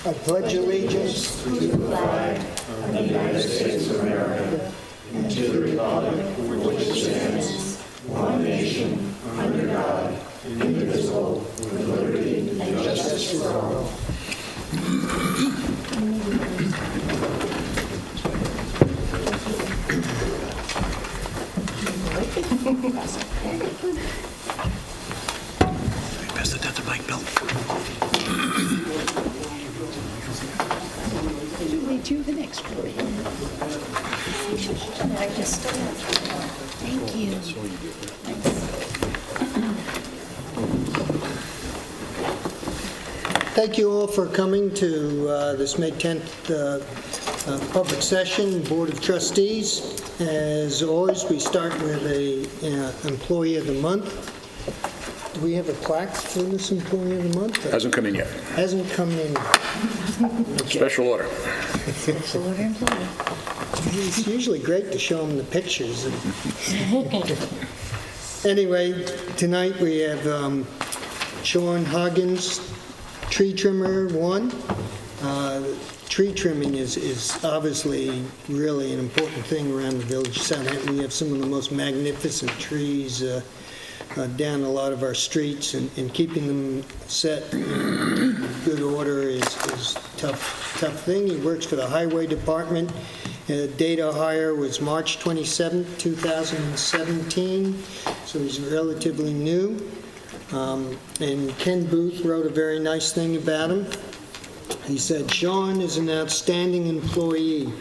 I pledge allegiance to the flag of the United States of America and to the republic for which it stands, one nation, under God, indivisible, with liberty and justice for all. Pass that down to Mike, Bill. We do the next one. Thank you. Thank you all for coming to this May 10th public session, Board of Trustees. As always, we start with a Employee of the Month. Do we have a plaque for this Employee of the Month? Hasn't come in yet. Hasn't come in. Okay. Special order. Special order employee. It's usually great to show them the pictures. Anyway, tonight we have Sean Hoggins, Tree Trimmer 1. Tree trimming is obviously really an important thing around the village of Southampton. We have some of the most magnificent trees down a lot of our streets, and keeping them set in good order is tough thing. He works for the Highway Department. Date of hire was March 27, 2017, so he's relatively new. And Ken Booth wrote a very nice thing about him. He said, Sean is an outstanding employee.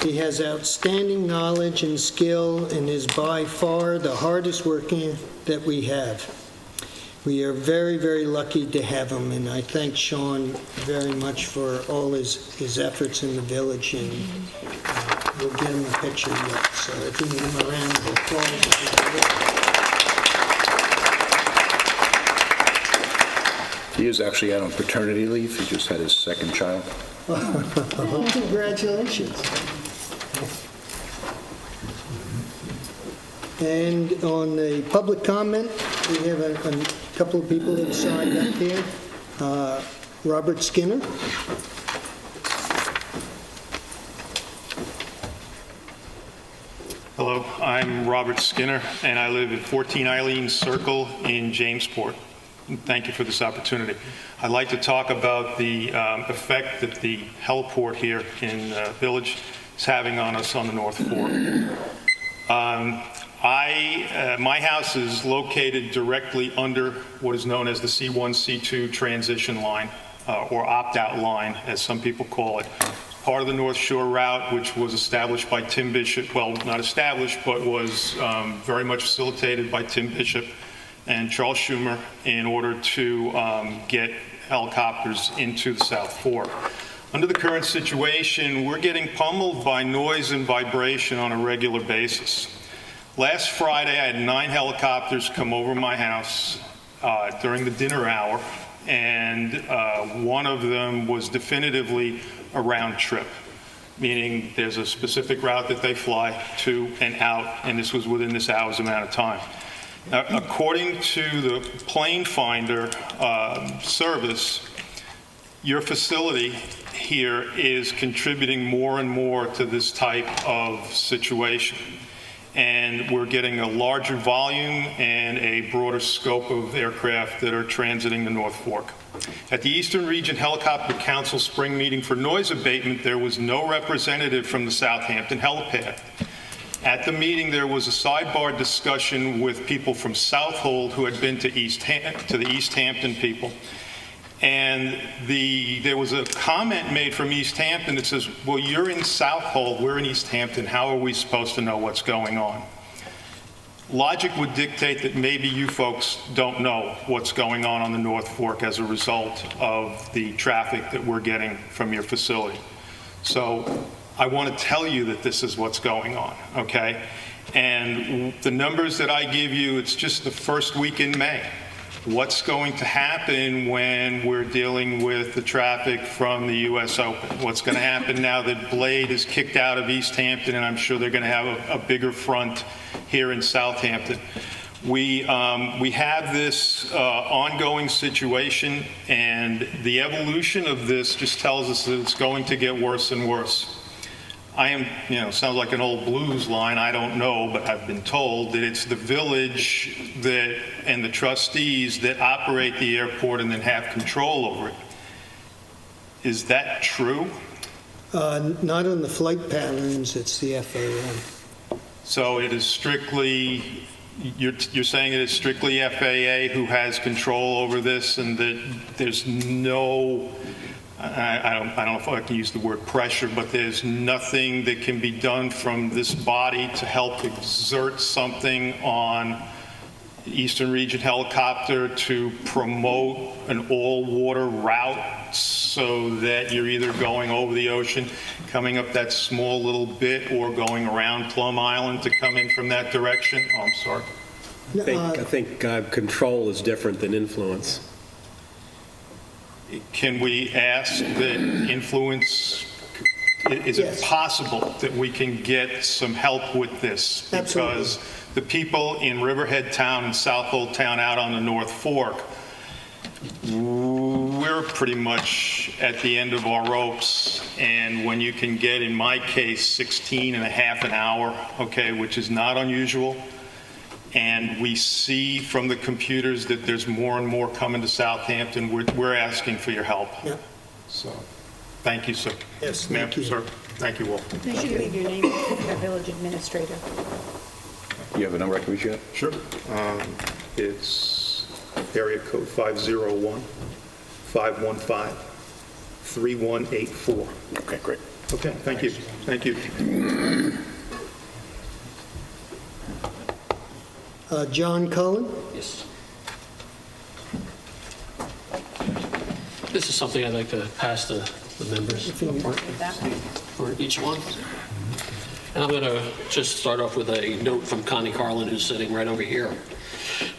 He has outstanding knowledge and skill and is by far the hardest working that we have. We are very, very lucky to have him, and I thank Sean very much for all his efforts in the village, and we'll get him a picture yet. So if you can give him a round of applause. He is actually out on paternity leave. He just had his second child. Congratulations. And on the public comment, we have a couple of people that signed up here. Robert Skinner. Hello, I'm Robert Skinner, and I live at 14 Eileen Circle in Jamesport. Thank you for this opportunity. I'd like to talk about the effect that the heliport here in the village is having on us on the North Fork. My house is located directly under what is known as the C1, C2 transition line, or opt-out line, as some people call it. Part of the North Shore route, which was established by Tim Bishop, well, not established, but was very much facilitated by Tim Bishop and Charles Schumer in order to get helicopters into the South Fork. Under the current situation, we're getting pummeled by noise and vibration on a regular basis. Last Friday, I had 9 helicopters come over my house during the dinner hour, and one of them was definitively a round trip, meaning there's a specific route that they fly to and out, and this was within this hour's amount of time. Now, according to the plane finder service, your facility here is contributing more and more to this type of situation. And we're getting a larger volume and a broader scope of aircraft that are transiting the North Fork. At the Eastern Region Helicopter Council spring meeting for noise abatement, there was no representative from the Southampton helipad. At the meeting, there was a sidebar discussion with people from Southold who had been to the East Hampton people. And there was a comment made from East Hampton that says, well, you're in Southold, we're in East Hampton, how are we supposed to know what's going on? Logic would dictate that maybe you folks don't know what's going on the North Fork as a result of the traffic that we're getting from your facility. So I want to tell you that this is what's going on, okay? And the numbers that I give you, it's just the first week in May. What's going to happen when we're dealing with the traffic from the U.S. Open? What's going to happen now that Blade is kicked out of East Hampton, and I'm sure they're going to have a bigger front here in Southampton? We have this ongoing situation, and the evolution of this just tells us that it's going to get worse and worse. I am, sounds like an old blues line, I don't know, but I've been told that it's the village and the trustees that operate the airport and then have control over it. Is that true? Not on the flight patterns, it's the FAA. So it is strictly, you're saying it is strictly FAA who has control over this, and that there's no, I don't know if I can use the word pressure, but there's nothing that can be done from this body to help exert something on Eastern Region Helicopter to promote an all-water route so that you're either going over the ocean, coming up that small little bit, or going around Plum Island to come in from that direction? Oh, I'm sorry. I think control is different than influence. Can we ask that influence, is it Yes. possible that we can get some help with this? Absolutely. Because the people in Riverhead Town and South Old Town out on the North Fork, we're pretty much at the end of our ropes. And when you can get, in my case, 16 and a half an hour, okay, which is not unusual, and we see from the computers that there's more and more coming to Southampton, we're asking for your help. Yeah. So, thank you, sir. Yes, Ma'am, thank you. sir. Thank you all. Make sure you leave your name with the village administrator. You have a number I can reach you at? Sure. It's area code 501-515-3184. Okay, great. Okay, thank you. Thank you. John Cullen? Yes. This is something I'd like to pass to the members for each one. And I'm going to just start off with a note from Connie Carlin, who's sitting right over here.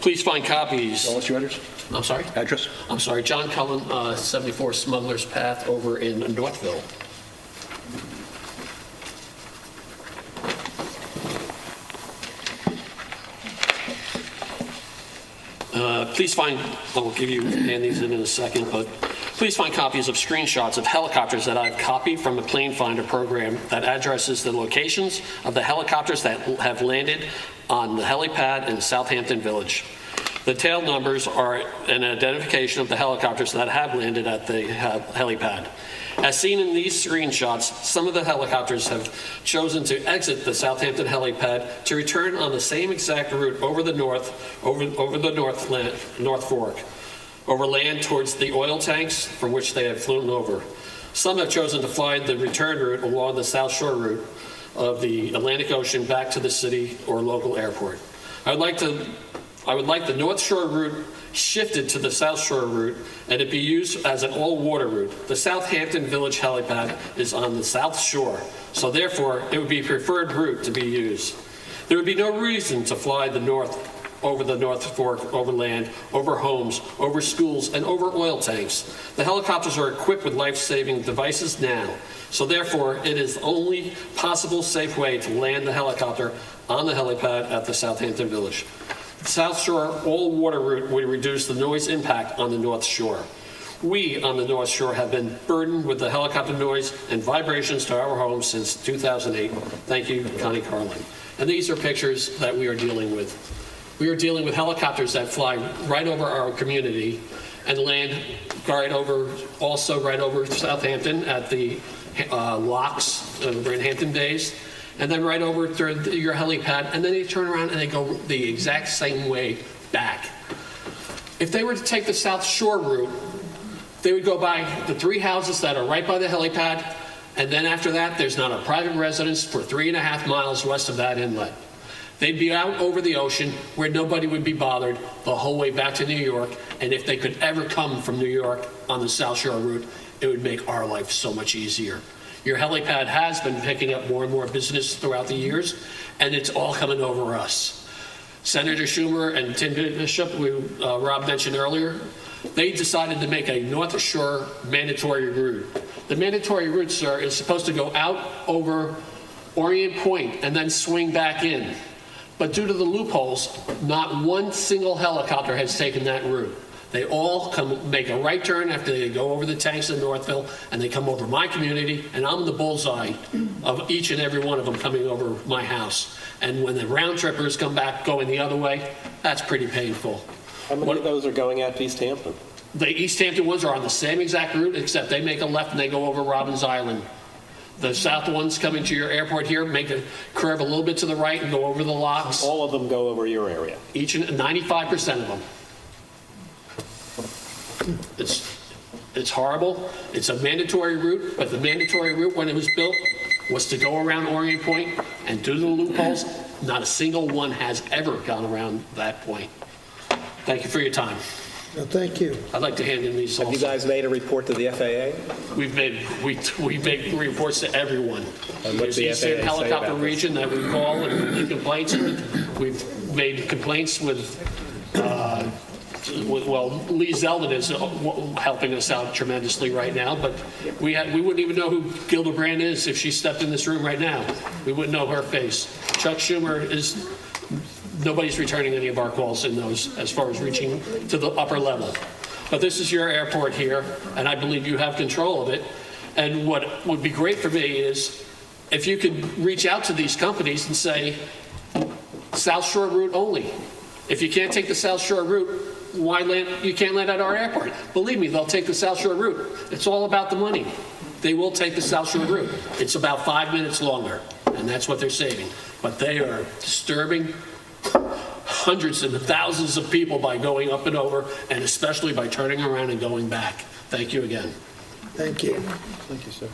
Please find copies. What's your address? I'm sorry? Address? I'm sorry, John Cullen, 74 Smuggler's Path over in Northville. Please find, I'll give you, hand these in a second, but please find copies of screenshots of helicopters that I've copied from the Plane Finder program that addresses the locations of the helicopters that have landed on the helipad in Southampton Village. The tail numbers are an identification of the helicopters that have landed at the helipad. As seen in these screenshots, some of the helicopters have chosen to exit the Southampton helipad to return on the same exact route over the North Fork, over land towards the oil tanks from which they have flown over. Some have chosen to fly the return route along the South Shore route of the Atlantic Ocean back to the city or local airport. I would like the North Shore route shifted to the South Shore route and it be used as an all-water route. The Southampton Village helipad is on the South Shore, so therefore it would be a preferred route to be used. There would be no reason to fly over the North Fork, over land, over homes, over schools, and over oil tanks. The helicopters are equipped with life-saving devices now, so therefore it is the only possible safe way to land the helicopter on the helipad at the Southampton Village. The South Shore all-water route would reduce the noise impact on the North Shore. We on the North Shore have been burdened with the helicopter noise and vibrations to our homes since 2008. Thank you, Connie Carlin. And these are pictures that we are dealing with. We are dealing with helicopters that fly right over our community and land right over Southampton at the locks over in Hampton Bays, and then right over to your helipad, and then they turn around and they go the exact same way back. If they were to take the South Shore route, they would go by the 3 houses that are right by the helipad, and then after that, there's not a private residence for 3.5 miles west of that inlet. They'd be out over the ocean where nobody would be bothered the whole way back to New York, and if they could ever come from New York on the South Shore route, it would make our life so much easier. Your helipad has been picking up more and more business throughout the years, and it's all coming over us. Senator Schumer and Tim Bishop, who Rob mentioned earlier, they decided to make a North Shore mandatory route. The mandatory route, sir, is supposed to go out over Orient Point and then swing back in. But due to the loopholes, not one single helicopter has taken that route. They all come, make a right turn after they go over the tanks in Northville, and they come over my community, and I'm the bullseye of each and every one of them coming over my house. And when the round trippers come back going the other way, that's pretty painful. How many of those are going out to East Hampton? The East Hampton ones are on the same exact route, except they make a left and they go over Robbins Island. The south ones coming to your airport here make a curve a little bit to the right and go over the locks. All of them go over your area. Each and 95% of them. It's horrible. It's a mandatory route, but the mandatory route when it was built was to go around Orient Point, and due to the loopholes, not a single one has ever gone around that point. Thank you for your time. Well, thank you. I'd like to hand in these Have you also. guys made a report to the FAA? We make reports to everyone. And what's the There's FAA Eastern say Helicopter about this? Region that we call and make complaints with. We've made complaints with, well, Lee Zeldin is helping us out tremendously right now, but we wouldn't even know who Gilda Brand is if she stepped in this room right now. We wouldn't know her face. Chuck Schumer is, nobody's returning any of our calls in those as far as reaching to the upper level. But this is your airport here, and I believe you have control of it. And what would be great for me is if you could reach out to these companies and say, South Shore route only. If you can't take the South Shore route, why land? You can't land at our airport. Believe me, they'll take the South Shore route. It's all about the money. They will take the South Shore route. It's about 5 minutes longer, and that's what they're saving. But they are disturbing hundreds and thousands of people by going up and over, and especially by turning around and going back. Thank you again. Thank you. Thank you, sir.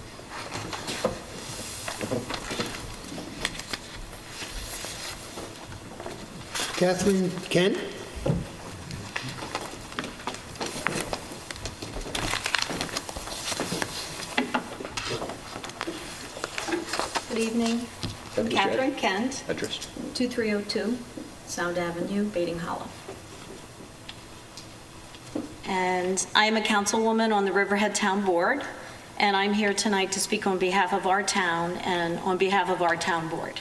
Catherine Kent? Good evening. I'm Address, Catherine Kent, Address. 2302 Sound Avenue, Bating Hollow. And I am a councilwoman on the Riverhead Town Board, and I'm here tonight to speak on behalf of our town and on behalf of our town board.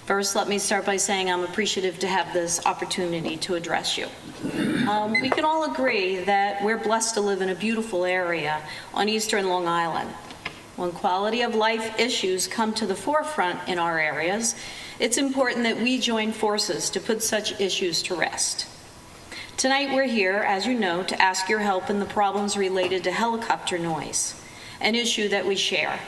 First, let me start by saying I'm appreciative to have this opportunity to address you. We can all agree that we're blessed to live in a beautiful area on eastern Long Island. When quality of life issues come to the forefront in our areas, it's important that we join forces to put such issues to rest. Tonight we're here, as you know, to ask your help in the problems related to helicopter noise, an issue that we share.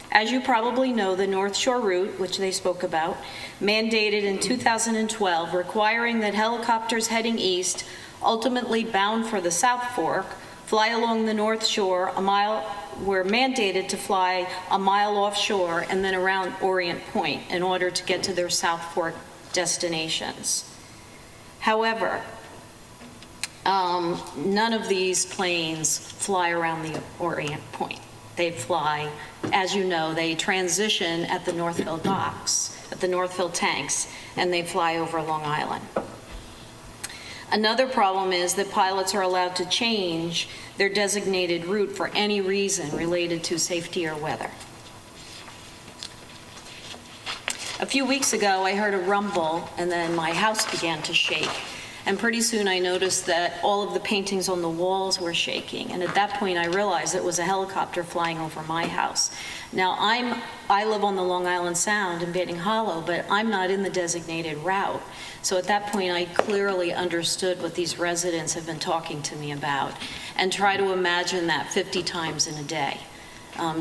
As you probably know, the North Shore route, which they spoke about, mandated in 2012 requiring that helicopters heading east, ultimately bound for the South Fork, fly along the North Shore a mile, were mandated to fly a mile offshore and then around Orient Point in order to get to their South Fork destinations. However, none of these planes fly around the Orient Point. They fly, as you know, they transition at the Northville docks, at the Northville tanks, and they fly over Long Island. Another problem is that pilots are allowed to change their designated route for any reason related to safety or weather. A few weeks ago, I heard a rumble, and then my house began to shake. And pretty soon I noticed that all of the paintings on the walls were shaking. And at that point I realized it was a helicopter flying over my house. Now I live on the Long Island Sound in Bating Hollow, but I'm not in the designated route. So at that point I clearly understood what these residents have been talking to me about, and try to imagine that 50 times in a day.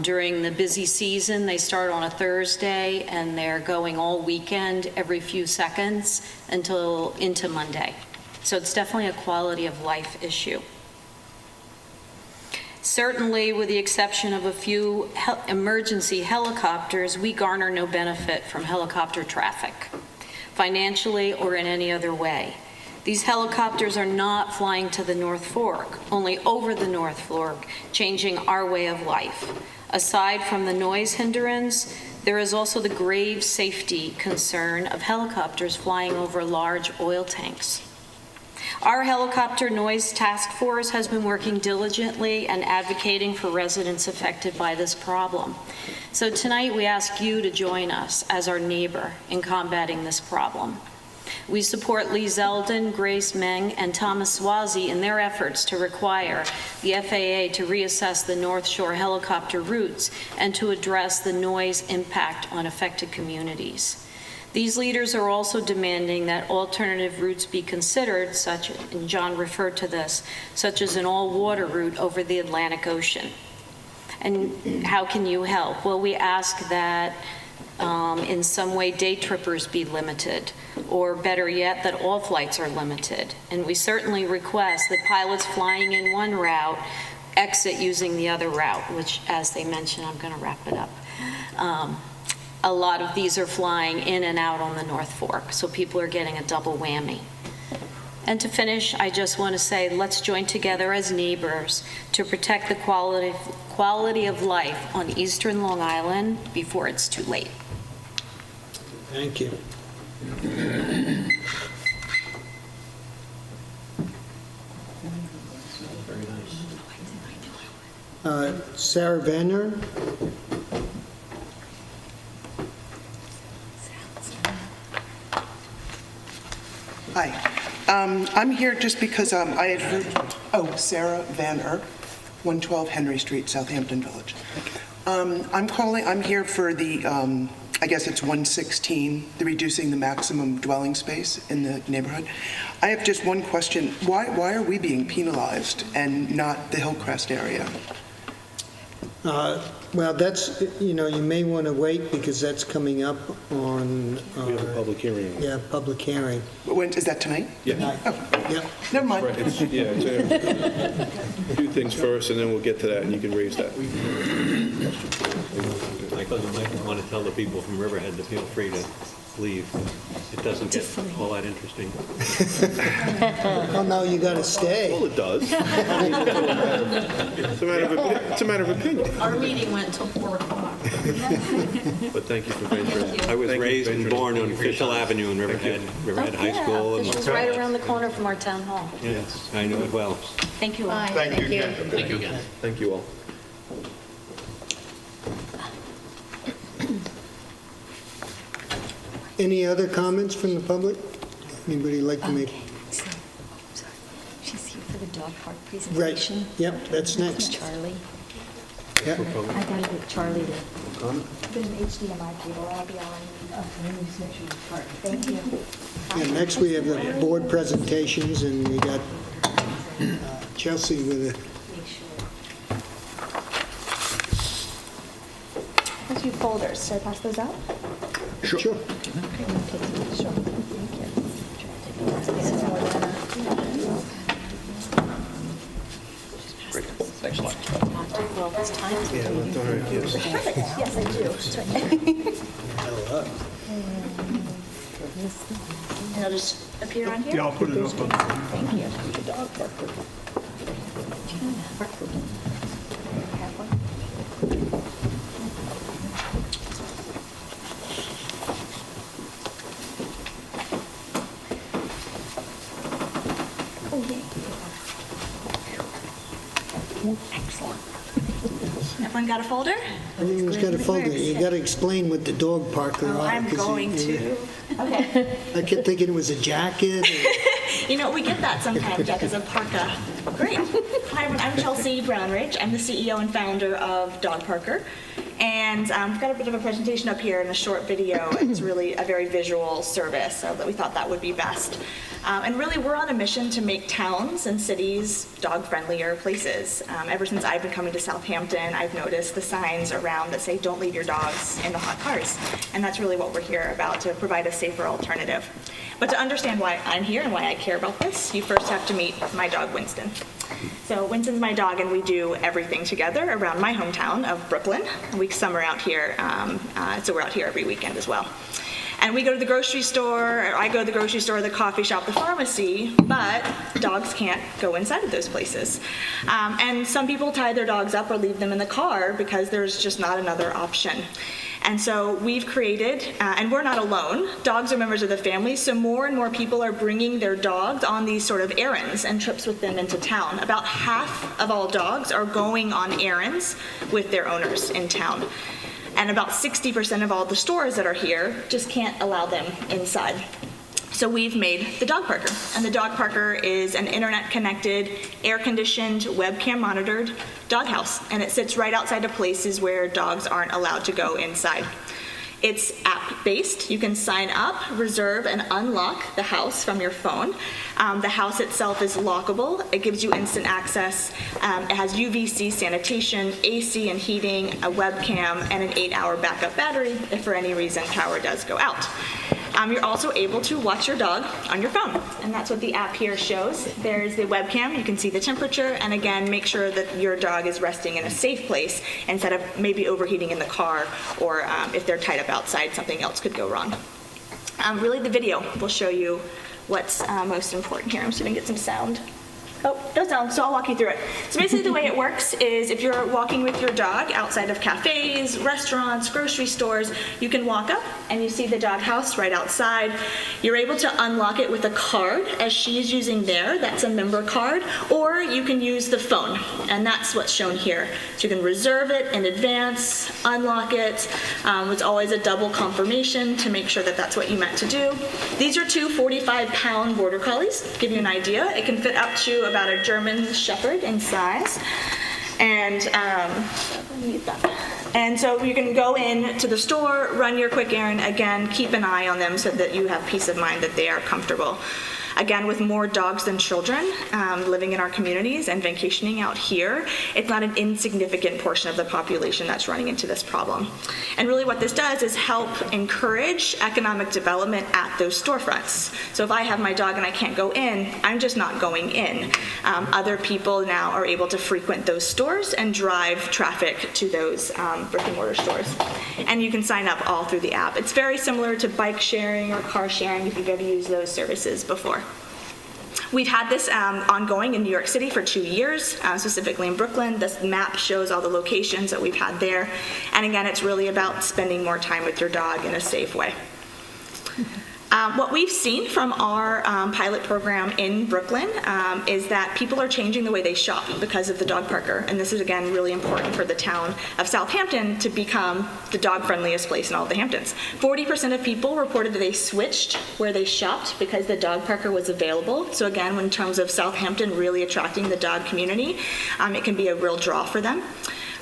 During the busy season, they start on a Thursday and they're going all weekend every few seconds until into Monday. So it's definitely a quality of life issue. Certainly, with the exception of a few emergency helicopters, we garner no benefit from helicopter traffic, financially or in any other way. These helicopters are not flying to the North Fork, only over the North Fork, changing our way of life. Aside from the noise hindrance, there is also the grave safety concern of helicopters flying over large oil tanks. Our helicopter noise task force has been working diligently and advocating for residents affected by this problem. So tonight we ask you to join us as our neighbor in combating this problem. We support Lee Zeldin, Grace Meng, and Thomas Swazi in their efforts to require the FAA to reassess the North Shore helicopter routes and to address the noise impact on affected communities. These leaders are also demanding that alternative routes be considered, such, and John referred to this, such as an all-water route over the Atlantic Ocean. And how can you help? Well, we ask that in some way day trippers be limited, or better yet, that all flights are limited. And we certainly request that pilots flying in one route exit using the other route, which, as they mentioned, I'm going to wrap it up. A lot of these are flying in and out on the North Fork, so people are getting a double whammy. And to finish, I just want to say, let's join together as neighbors to protect the quality of life on Eastern Long Island before it's too late. Thank you. Sarah Vanner. Hi. I'm here just because I had heard, Sarah Van Erp, 112 Henry Street, Southampton Village. I'm here for the, I guess it's 116, the reducing the maximum dwelling space in the neighborhood. I have just one question. Why are we being penalized and not the Hillcrest area? Well, that's, you may want to wait because that's coming up on... We have a public hearing. Yeah, public hearing. When, is that tonight? Yeah. Yeah. Never mind. Do things first, and then we'll get to that, and you can raise that. Michael, you might want to tell the people from Riverhead to feel free to leave. It doesn't get all that interesting. Oh, no, you got to stay. Well, it does. It's a matter of opinion. Our meeting went till 4 o'clock. But thank you for venturing. I was raised and born on Fishel Avenue in Riverhead, High School. It was right around the corner from our town hall. Yes, I know it well. Thank you all. Thank you again. Thank you again. Thank you all. Any other comments from the public? Anybody like to make? Sorry. She's here for the dog park Right, presentation. yep, that's next. Charlie. Yep. I gotta get Charlie to put an HDMI cable. I'll be on. Thank you. And next we have the board presentations, and we got Chelsea with a... There's a few folders. Should I pass those out? Sure. Sure. Thank you. This is more than Thanks a lot. Well, it's time to Yeah, all right, yes. Yes, I do. And I'll just appear on here? Yeah, I'll put it up. Thank you. The dog park. Have one? Oh, yay. Excellent. Everyone got a folder? Everyone's got a folder. You got to explain what the dog parker are. I'm 'cause going to. Okay. I kept thinking it was a jacket. You know, we get that sometimes, Jack, as a parka. Great. Hi, everyone. I'm Chelsea Brownridge. I'm the CEO and founder of Dog Parker. And we've got a bit of a presentation up here and a short video. It's really a very visual service, so that we thought that would be best. And really, we're on a mission to make towns and cities dog-friendlier places. Ever since I've been coming to Southampton, I've noticed the signs around that say, "Don't leave your dogs in the hot cars." And that's really what we're here about, to provide a safer alternative. But to understand why I'm here and why I care about this, you first have to meet my dog, Winston. So Winston's my dog, and we do everything together around my hometown of Brooklyn. We summer out here, so we're out here every weekend as well. And we go to the grocery store, or I go to the grocery store, the coffee shop, the pharmacy, but dogs can't go inside of those places. And some people tie their dogs up or leave them in the car because there's just not another option. And so we've created, and we're not alone, dogs are members of the family, so more and more people are bringing their dogs on these sort of errands and trips with them into town. About half of all dogs are going on errands with their owners in town. And about 60% of all the stores that are here just can't allow them inside. So we've made the dog parker, and the dog parker is an internet-connected, air-conditioned, webcam-monitored doghouse, and it sits right outside of places where dogs aren't allowed to go inside. It's app-based. You can sign up, reserve, and unlock the house from your phone. The house itself is lockable. It gives you instant access. It has UVC sanitation, AC and heating, a webcam, and an 8-hour backup battery if for any reason power does go out. You're also able to watch your dog on your phone, and that's what the app here shows. There's the webcam, you can see the temperature, and again, make sure that your dog is resting in a safe place instead of maybe overheating in the car, or if they're tied up outside, something else could go wrong. Really, the video will show you what's most important here. I'm just gonna get some sound. Oh, no sound, so I'll walk you through it. So basically the way it works is if you're walking with your dog outside of cafes, restaurants, grocery stores, you can walk up and you see the dog house right outside. You're able to unlock it with a card as she's using there, that's a member card, or you can use the phone, and that's what's shown here. So you can reserve it in advance, unlock it. It's always a double confirmation to make sure that that's what you meant to do. These are two 45-pound border collies. To give you an idea, it can fit up to about a German Shepherd in size. And so you can go in to the store, run your quick errand. Again, keep an eye on them so that you have peace of mind that they are comfortable. Again, with more dogs than children living in our communities and vacationing out here, it's not an insignificant portion of the population that's running into this problem. And really what this does is help encourage economic development at those storefronts. So if I have my dog and I can't go in, I'm just not going in. Other people now are able to frequent those stores and drive traffic to those brick and mortar stores. And you can sign up all through the app. It's very similar to bike sharing or car sharing if you've ever used those services before. We've had this ongoing in New York City for 2 years, specifically in Brooklyn. This map shows all the locations that we've had there. And again, it's really about spending more time with your dog in a safe way. What we've seen from our pilot program in Brooklyn is that people are changing the way they shop because of the dog parker. And this is, again, really important for the town of Southampton to become the dog-friendliest place in all of the Hamptons. 40% of people reported that they switched where they shopped because the dog parker was available. So again, in terms of Southampton really attracting the dog community, it can be a real draw for them.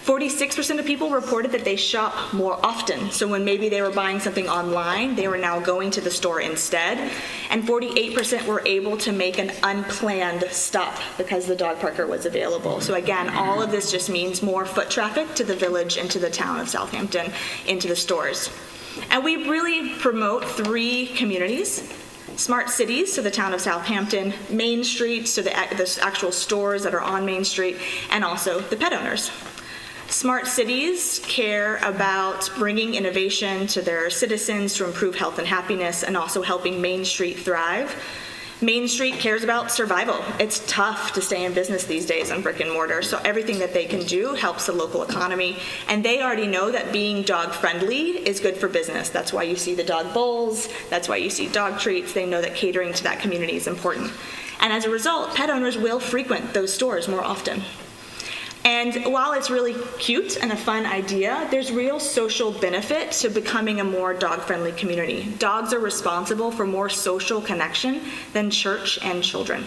46% of people reported that they shop more often. So when maybe they were buying something online, they were now going to the store instead. And 48% were able to make an unplanned stop because the dog parker was available. So again, all of this just means more foot traffic to the village and to the town of Southampton, into the stores. And we really promote 3 communities. Smart cities, so the town of Southampton, Main Street, so the actual stores that are on Main Street, and also the pet owners. Smart cities care about bringing innovation to their citizens to improve health and happiness and also helping Main Street thrive. Main Street cares about survival. It's tough to stay in business these days on brick and mortar, so everything that they can do helps the local economy. And they already know that being dog-friendly is good for business. That's why you see the dog bowls, that's why you see dog treats. They know that catering to that community is important. And as a result, pet owners will frequent those stores more often. And while it's really cute and a fun idea, there's real social benefit to becoming a more dog-friendly community. Dogs are responsible for more social connection than church and children.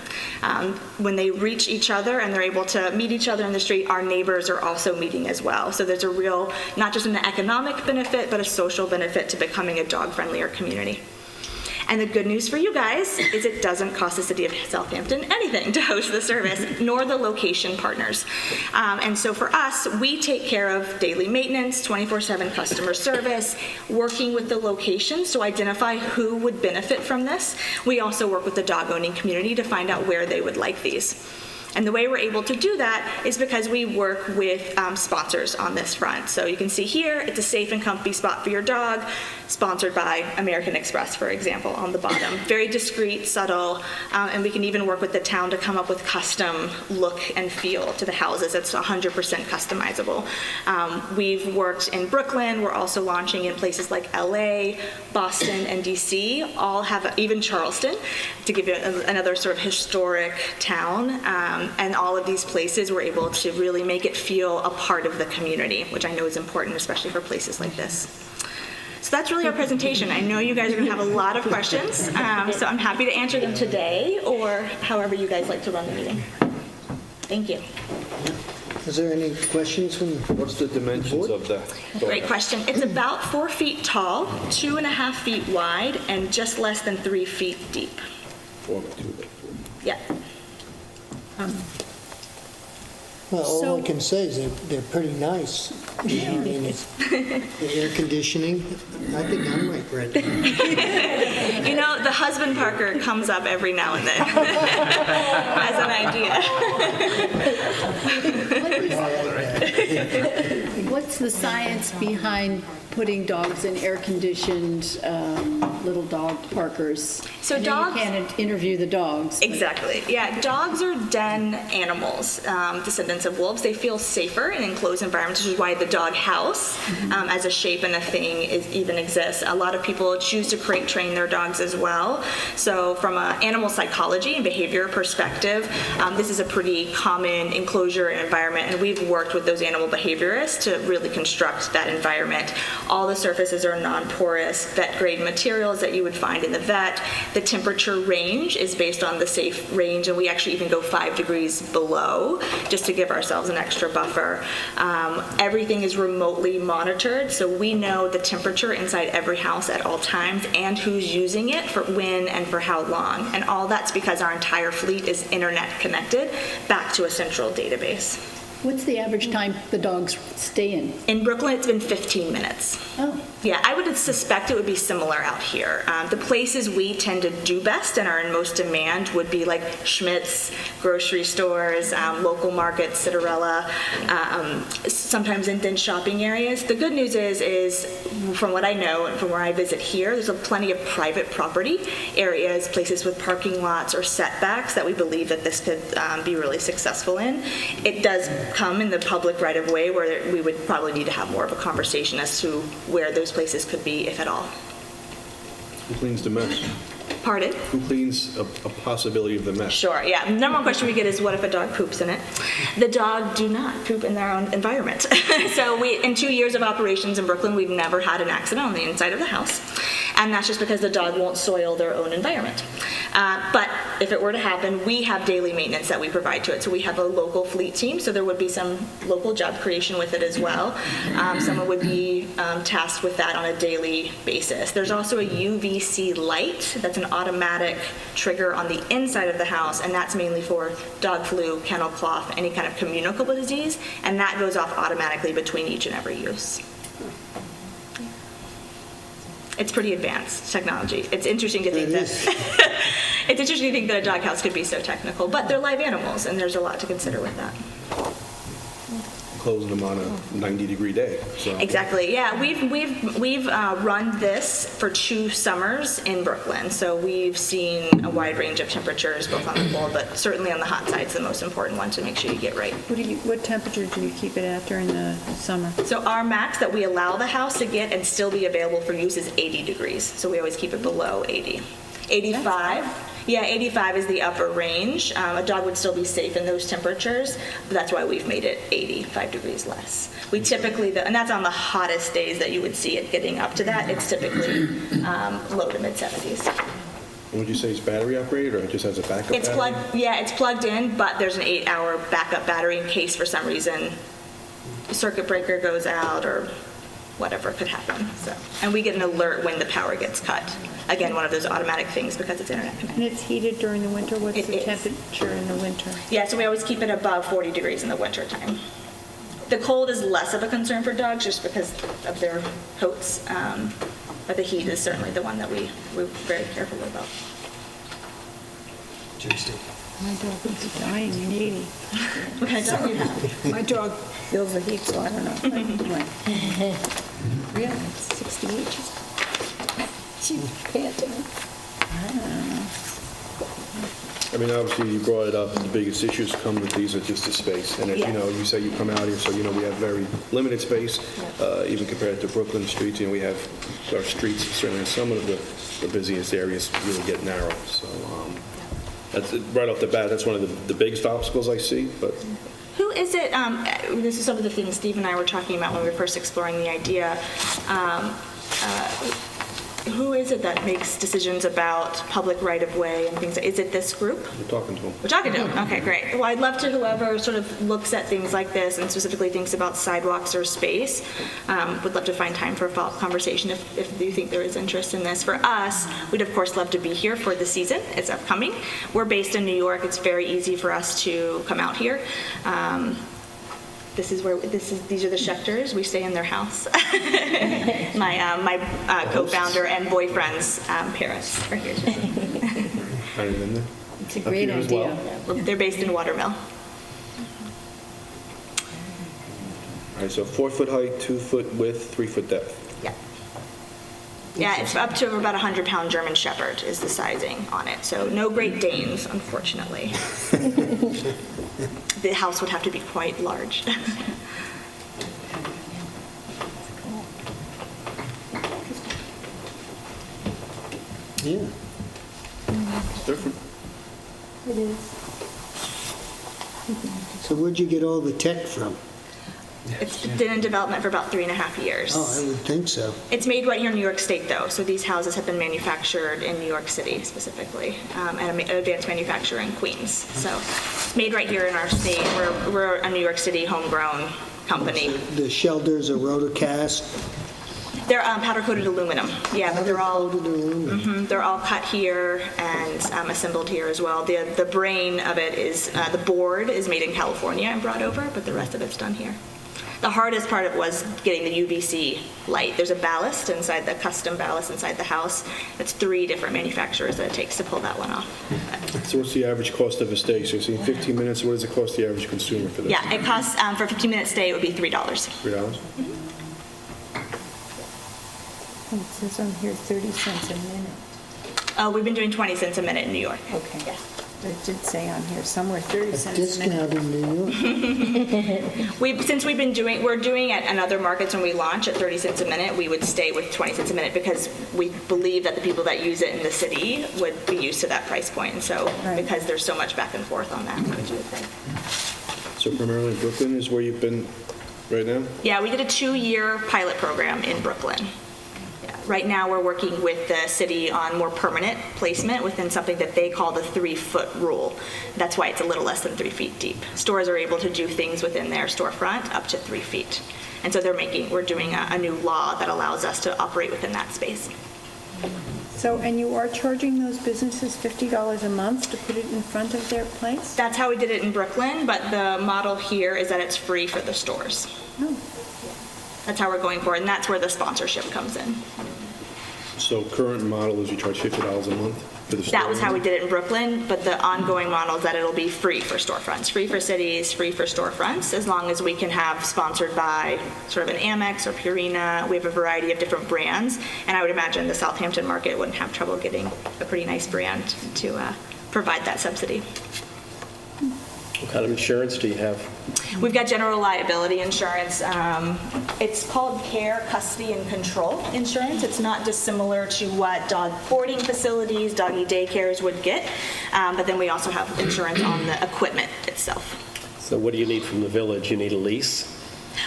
When they reach each other and they're able to meet each other in the street, our neighbors are also meeting as well. So there's a real, not just an economic benefit, but a social benefit to becoming a dog-friendlier community. And the good news for you guys is it doesn't cost the city of Southampton anything to host the service, nor the location partners. And so for us, we take care of daily maintenance, 24/7 customer service, working with the locations to identify who would benefit from this. We also work with the dog-owning community to find out where they would like these. And the way we're able to do that is because we work with sponsors on this front. So you can see here, it's a safe and comfy spot for your dog, sponsored by American Express, for example, on the bottom. Very discreet, subtle, and we can even work with the town to come up with custom look and feel to the houses. It's 100% customizable. We've worked in Brooklyn. We're also launching in places like LA, Boston, and DC. All have, even Charleston, to give you another sort of historic town. And all of these places we're able to really make it feel a part of the community, which I know is important, especially for places like this. So that's really our presentation. I know you guys are going to have a lot of questions, so I'm happy to answer them today or however you guys like to run the meeting. Thank you. Is there any questions from the What's the dimensions of the? Great question. It's about 4 feet tall, 2.5 feet wide, and just less than 3 feet deep. 4 by 2 by 4. Yeah. Well, all I can say is they're pretty nice. You know, I mean, it's, the air conditioning, I think I might rent it. You know, the husband Parker comes up every now and then as an idea. What's the science behind putting dogs in air-conditioned little dog parkers? So I know dogs- you can't interview the dogs. Exactly. Yeah, dogs are den animals, descendants of wolves. They feel safer in enclosed environments, which is why the dog house, as a shape and a thing, even exists. A lot of people choose to crate train their dogs as well. So from an animal psychology and behavior perspective, this is a pretty common enclosure and environment, and we've worked with those animal behaviorists to really construct that environment. All the surfaces are non-porous, vet-grade materials that you would find in the vet. The temperature range is based on the safe range, and we actually even go 5 degrees below just to give ourselves an extra buffer. Everything is remotely monitored, so we know the temperature inside every house at all times and who's using it for when and for how long. And all that's because our entire fleet is internet connected back to a central database. What's the average time the dogs stay in? In Brooklyn, it's been 15 minutes. Oh. Yeah, I would suspect it would be similar out here. The places we tend to do best and are in most demand would be like Schmidt's, grocery stores, local markets, Citarella, sometimes in dense shopping areas. The good news is from what I know and from where I visit here, there's plenty of private property areas, places with parking lots or setbacks that we believe that this could be really successful in. It does come in the public right-of-way where we would probably need to have more of a conversation as to where those places could be, if at all. Who cleans the mess? Pardon? Who cleans a possibility of the mess? Sure, yeah. The number one question we get is, what if a dog poops in it? The dog do not poop in their own environment. So in 2 years of operations in Brooklyn, we've never had an accident on the inside of the house. And that's just because the dog won't soil their own environment. But if it were to happen, we have daily maintenance that we provide to it. So we have a local fleet team, so there would be some local job creation with it as well. Someone would be tasked with that on a daily basis. There's also a UVC light that's an automatic trigger on the inside of the house, and that's mainly for dog flu, kennel cough, any kind of communicable disease, and that goes off automatically between each and every use. It's pretty advanced technology. It's interesting to think it's interesting to think that a doghouse could be so technical, but they're live animals, and there's a lot to consider with that. Closing them on a 90-degree day. So. Exactly. Yeah, we've run this for 2 summers in Brooklyn, so we've seen a wide range of temperatures, both on the cold, but certainly on the hot side is the most important one to make sure you get right. What temperature do you keep it at during the summer? So our max that we allow the house to get and still be available for use is 80 degrees. So we always keep it below 80. 85. Yeah, 85 is the upper range. A dog would still be safe in those temperatures, but that's why we've made it 85 degrees less. We typically, and that's on the hottest days that you would see it getting up to that, it's typically low to mid-70s. Would you say it's battery operated or it just has a backup It's battery? it's plugged in, but there's an 8-hour backup battery in case for some reason the circuit breaker goes out or whatever could happen. So, and we get an alert when the power gets cut. Again, one of those automatic things because it's internet connected. And it's heated during the winter? What's It the is. temperature in the winter? Yeah, so we always keep it above 40 degrees in the winter time. The cold is less of a concern for dogs just because of their coats, but the heat is certainly the one that we're very careful about. My dog is dying in 80. What kind of dog do you have? My dog feels the heat, so I don't know. Really? It's 68. She's panting. I mean, obviously, you brought it up, the biggest issues come with these are just the space. And as you know, you say you come out here, so, we have very limited space, even compared to Brooklyn streets. We have our streets, certainly in some of the busiest areas, really get narrow. So that's right off the bat, that's one of the biggest obstacles I see, but... Who is it, this is some of the things Steve and I were talking about when we were first exploring the idea. who is it that makes decisions about public right-of-way and things? Is it this group? We're talking to them. We're talking to them. Okay, great. Well, I'd love to whoever sort of looks at things like this and specifically thinks about sidewalks or space, would love to find time for a follow-up conversation if you think there is interest in this. For us, we'd of course love to be here for the season. It's upcoming. We're based in New York. It's very easy for us to come out here. These are the Schechters. We stay in their house. My co-founder and boyfriend's parents are here. Kind of in there. It's a great here as idea. They're based in Watermill. All right, so 4-foot height, 2-foot width, 3-foot depth. Yeah. Yeah, it's up to about 100-pound German Shepherd is the sizing on it. So no Great Danes, unfortunately. The house would have to be quite large. Yeah. It's different. It is. So where'd you get all the tech from? It's been in development for about 3.5 years. Oh, I would think so. It's made right here in New York State, though. So these houses have been manufactured in New York City specifically, and an advanced manufacturer in Queens. So it's made right here in our state. We're a New York City homegrown company. The shelters are rotocast. They're powder-coated aluminum. Yeah, but they're all Powder-coated aluminum. they're all cut here and assembled here as well. The brain of it is the board is made in California and brought over, but the rest of it's done here. The hardest part of it was getting the UVC light. There's a ballast inside, the custom ballast inside the house. It's 3 different manufacturers that it takes to pull that one off. So what's the average cost of a stay? So you're saying 15 minutes, what does it cost the average consumer for this? Yeah, it costs, for a 15-minute stay, it would be $3. $3? It says on here 30 cents a minute. We've been doing 20 cents a minute in New York. Okay. Yeah. It did say on here somewhere 30 A cents a minute. discount in New York. Since we're doing at other markets when we launch at 30 cents a minute, we would stay with 20 cents a minute because we believe that the people that use it in the city would be used to that price point. And so Right. because there's so much back and forth on that, we would do it there. So primarily Brooklyn is where you've been right now? Yeah, we did a 2-year pilot program in Brooklyn. Yeah, right now, we're working with the city on more permanent placement within something that they call the 3-foot rule. That's why it's a little less than 3 feet deep. Stores are able to do things within their storefront up to 3 feet. And so we're doing a new law that allows us to operate within that space. So, and you are charging those businesses $50 a month to put it in front of their place? That's how we did it in Brooklyn, but the model here is that it's free for the stores. No. That's how we're going for it, and that's where the sponsorship comes in. So current model is you charge $50 a month for the store? That was how we did it in Brooklyn, but the ongoing model is that it'll be free for storefronts, free for cities, free for storefronts, as long as we can have sponsored by sort of an Amex or Purina. We have a variety of different brands, and I would imagine the Southampton market wouldn't have trouble getting a pretty nice brand to provide that subsidy. What kind of insurance do you have? We've got general liability insurance. It's called care, custody, and control insurance. It's not dissimilar to what dog boarding facilities, doggy daycares would get, but then we also have insurance on the equipment itself. So what do you need from the village? You need a lease?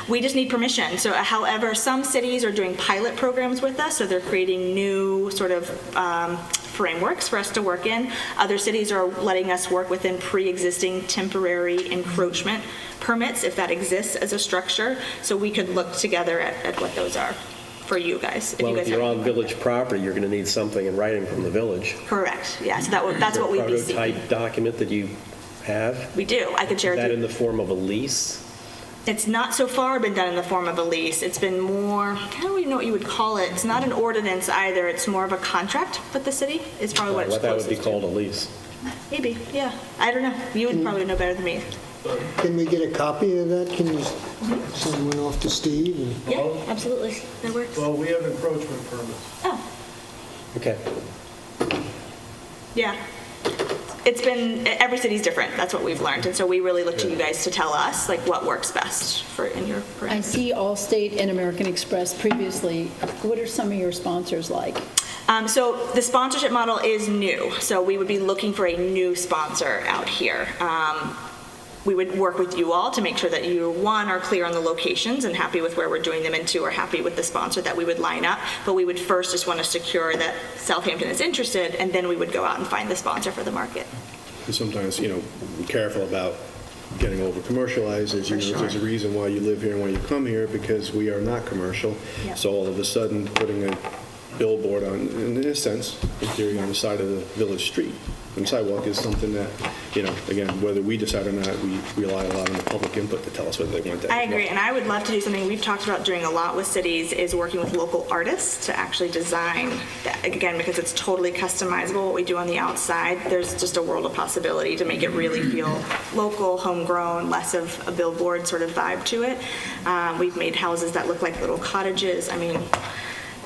We just need permission. So however, some cities are doing pilot programs with us, so they're creating new sort of frameworks for us to work in. Other cities are letting us work within pre-existing temporary encroachment permits, if that exists as a structure. So we could look together at what those are for you guys. Well, if you're have- on village property, you're going to need something in writing from the village. Correct, yeah, so that's what we'd be seeking. Prototype document that you have? We do, I could share Is it. that with in you. the form of a lease? It's not so far been done in the form of a lease. It's been more, I don't even know what you would call it. It's not an ordinance either. It's more of a contract with the city. It's probably what it's What that would be closest to. called a lease? Maybe, yeah. I don't know. You would probably know better than me. Can we get a copy of that? Can you send one off to Steve? And- Yeah, absolutely. That works. Well, we have encroachment permits. Oh, Okay. yeah. It's been, every city's different. That's what we've learned. And so we really look to you guys to tell us like what works best for in your I parameters. see Allstate and American Express previously. What are some of your sponsors like? So the sponsorship model is new. So we would be looking for a new sponsor out here. we would work with you all to make sure that you, one, are clear on the locations and happy with where we're doing them, and two, are happy with the sponsor that we would line up. But we would first just want to secure that Southampton is interested, and then we would go out and find the sponsor for the market. And sometimes, be careful about getting over commercialized. As you know, there's a reason why you live here and why you come here, because we are not commercial. Yeah. So all of a sudden, putting a billboard on, in a sense, in theory, on the side of the village street and sidewalk is something that, again, whether we decide or not, we rely a lot on the public input to tell us whether they want that. I agree, and I would love to do something we've talked about doing a lot with cities, is working with local artists to actually design that, again, because it's totally customizable what we do on the outside. There's just a world of possibility to make it really feel local, homegrown, less of a billboard sort of vibe to it. We've made houses that look like little cottages. I mean,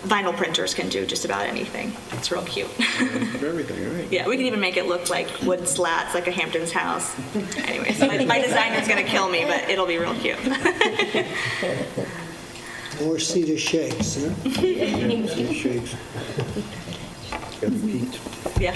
vinyl printers can do just about anything. It's real cute. Everything, right? Yeah, we can even make it look like wood slats, like a Hamptons house. Anyways, my designer's gonna kill me, but it'll be real cute. Or cedar shakes, huh? Shakes. Got the heat. Yeah,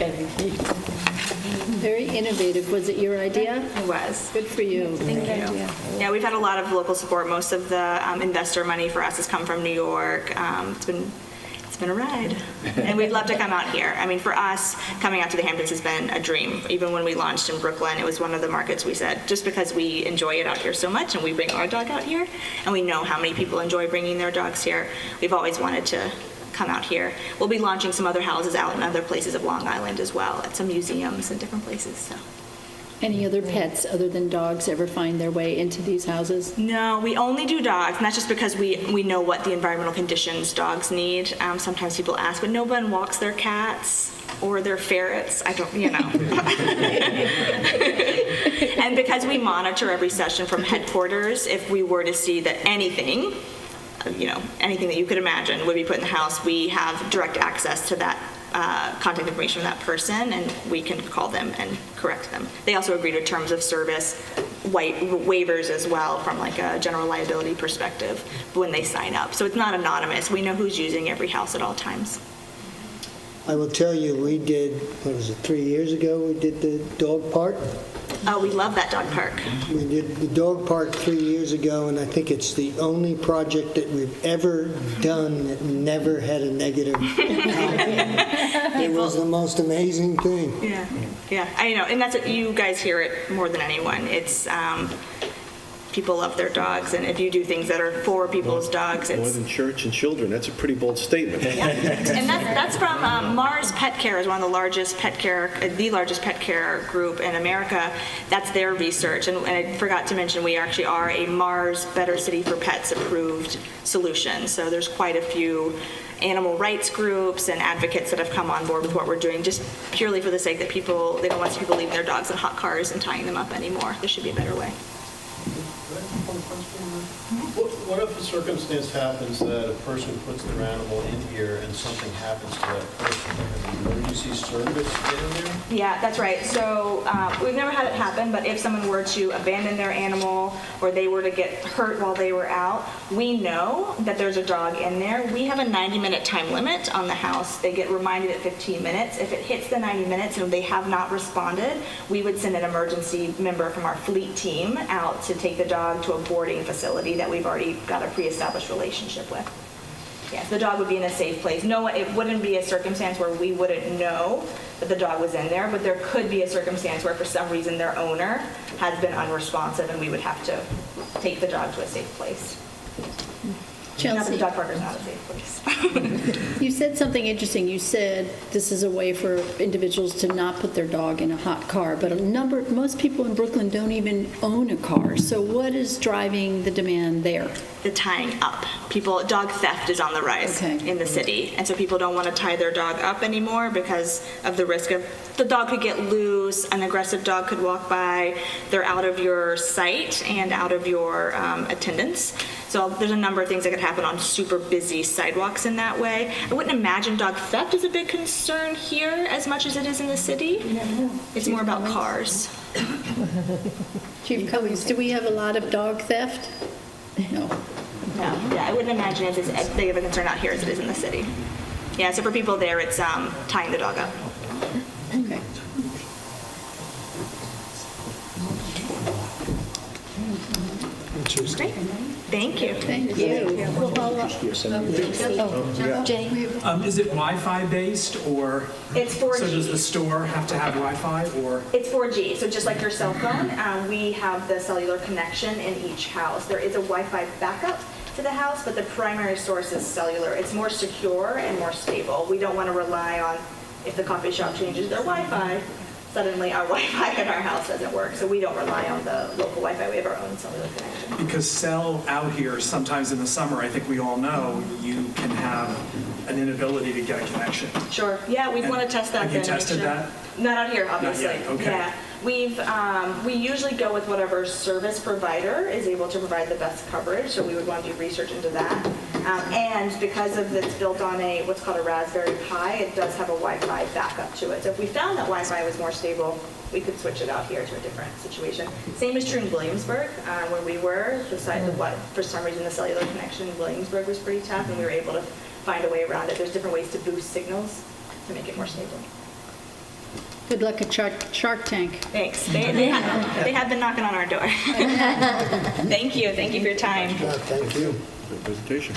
Very innovative. Was it your idea? it was. Good for you. Thank you. Yeah, we've had a lot of local support. Most of the investor money for us has come from New York. It's been a ride, and we'd love to come out here. I mean, for us, coming out to the Hamptons has been a dream. Even when we launched in Brooklyn, it was one of the markets we said, just because we enjoy it out here so much, and we bring our dog out here, and we know how many people enjoy bringing their dogs here, we've always wanted to come out here. We'll be launching some other houses out in other places of Long Island as well, at some museums and different places. So. Any other pets other than dogs ever find their way into these houses? No, we only do dogs, and that's just because we know what the environmental conditions dogs need. Sometimes people ask, but no one walks their cats or their ferrets. I don't, And because we monitor every session from headquarters, if we were to see that anything that you could imagine would be put in the house, we have direct access to that contact information of that person, and we can call them and correct them. They also agree to terms of service, waivers as well, from like a general liability perspective when they sign up. So it's not anonymous. We know who's using every house at all times. I will tell you, we did, 3 years ago, we did the dog park. Oh, we love that dog park. We did the dog park 3 years ago, and I think it's the only project that we've ever done that never had a negative comment. It was the most amazing thing. Yeah, I know, and that's it. You guys hear it more than anyone. It's people love their dogs, and if you do things that are for people's dogs, More it's than church and children. That's a pretty bold statement. and that's from Mars Pet Care, is one of the largest pet care group in America. That's their research, and I forgot to mention we actually are a Mars Better City for Pets approved solution. So there's quite a few animal rights groups and advocates that have come on board with what we're doing, just purely for the sake that they don't want people leaving their dogs in hot cars and tying them up anymore. There should be a better way. What if a circumstance happens that a person puts their animal in here and something happens to that person? Has emergency service get in there? Yeah, that's right. So we've never had it happen, but if someone were to abandon their animal or they were to get hurt while they were out, we know that there's a dog in there. We have a 90-minute time limit on the house. They get reminded at 15 minutes. If it hits the 90 minutes and they have not responded, we would send an emergency member from our fleet team out to take the dog to a boarding facility that we've already got a pre-established relationship with. Yes, the dog would be in a safe place. No, it wouldn't be a circumstance where we wouldn't know that the dog was in there, but there could be a circumstance where for some reason their owner has been unresponsive and we would have to take the dog to a safe place. Not that the dog park is not a safe place. You said something interesting. You said this is a way for individuals to not put their dog in a hot car, but most people in Brooklyn don't even own a car. So what is driving the demand there? The tying up. Dog theft is on the rise in the city, and so people don't want to tie their dog up anymore because of the risk of the dog could get loose, an aggressive dog could walk by, they're out of your sight and out of your attendance. So there's a number of things that could happen on super busy sidewalks in that way. I wouldn't imagine dog theft is a big concern here as much as it is in the city. It's more about cars. Chief Cummings, do we have a lot of dog theft? No. No, yeah, I wouldn't imagine it's as big of a concern out here as it is in the city. Yeah, so for people there, it's tying the dog up. Okay. Thank you. Thank you. We'll follow up. Jane? Is it Wi-Fi based, or? It's 4G. So does the store have to have Wi-Fi, or? It's 4G, so just like your cell phone, we have the cellular connection in each house. There is a Wi-Fi backup to the house, but the primary source is cellular. It's more secure and more stable. We don't want to rely on, if the coffee shop changes their Wi-Fi, suddenly our Wi-Fi in our house doesn't work. So we don't rely on the local Wi-Fi. We have our own cellular connection. Because cell out here, sometimes in the summer, I think we all know, you can have an inability to get a connection. Sure. Yeah, we'd want to test that. Have you then, make tested sure. that? Not out here, obviously. Not yet, okay. Yeah. We usually go with whatever service provider is able to provide the best coverage, so we would want to do research into that. And because of it's built on what's called a Raspberry Pi, it does have a Wi-Fi backup to it. So if we found that Wi-Fi was more stable, we could switch it out here to a different situation. Same is true in Williamsburg, where we were. For some reason, the cellular connection in Williamsburg was pretty tough, and we were able to find a way around it. There's different ways to boost signals to make it more stable. Good luck at Shark Tank. Thanks. They have been knocking on our door. Thank you. Thank you for your time. Thank you. Good presentation.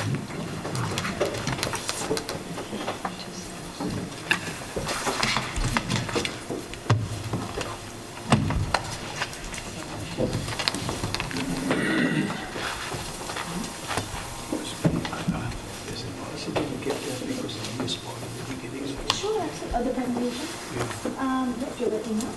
Sure. Other presentation? If you'll let me know.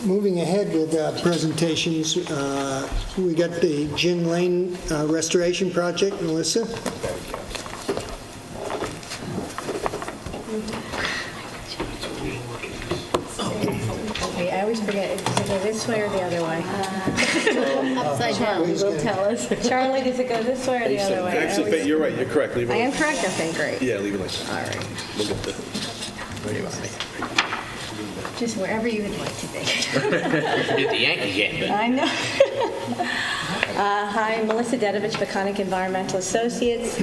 Moving ahead with presentations, we got the Gin Lane restoration project. Melissa? I always forget, does it go this way or the other way? Upside down, will tell us. Charlie, does it go this way or the other way? Actually, you're right, you're correct. Leave it I am like- correct? Okay, great. Yeah, leave it like. All right. Look at the. Just wherever you would like to be. Get the Yankee game. I know. Hi, Melissa Dedovich, Peconic Environmental Associates.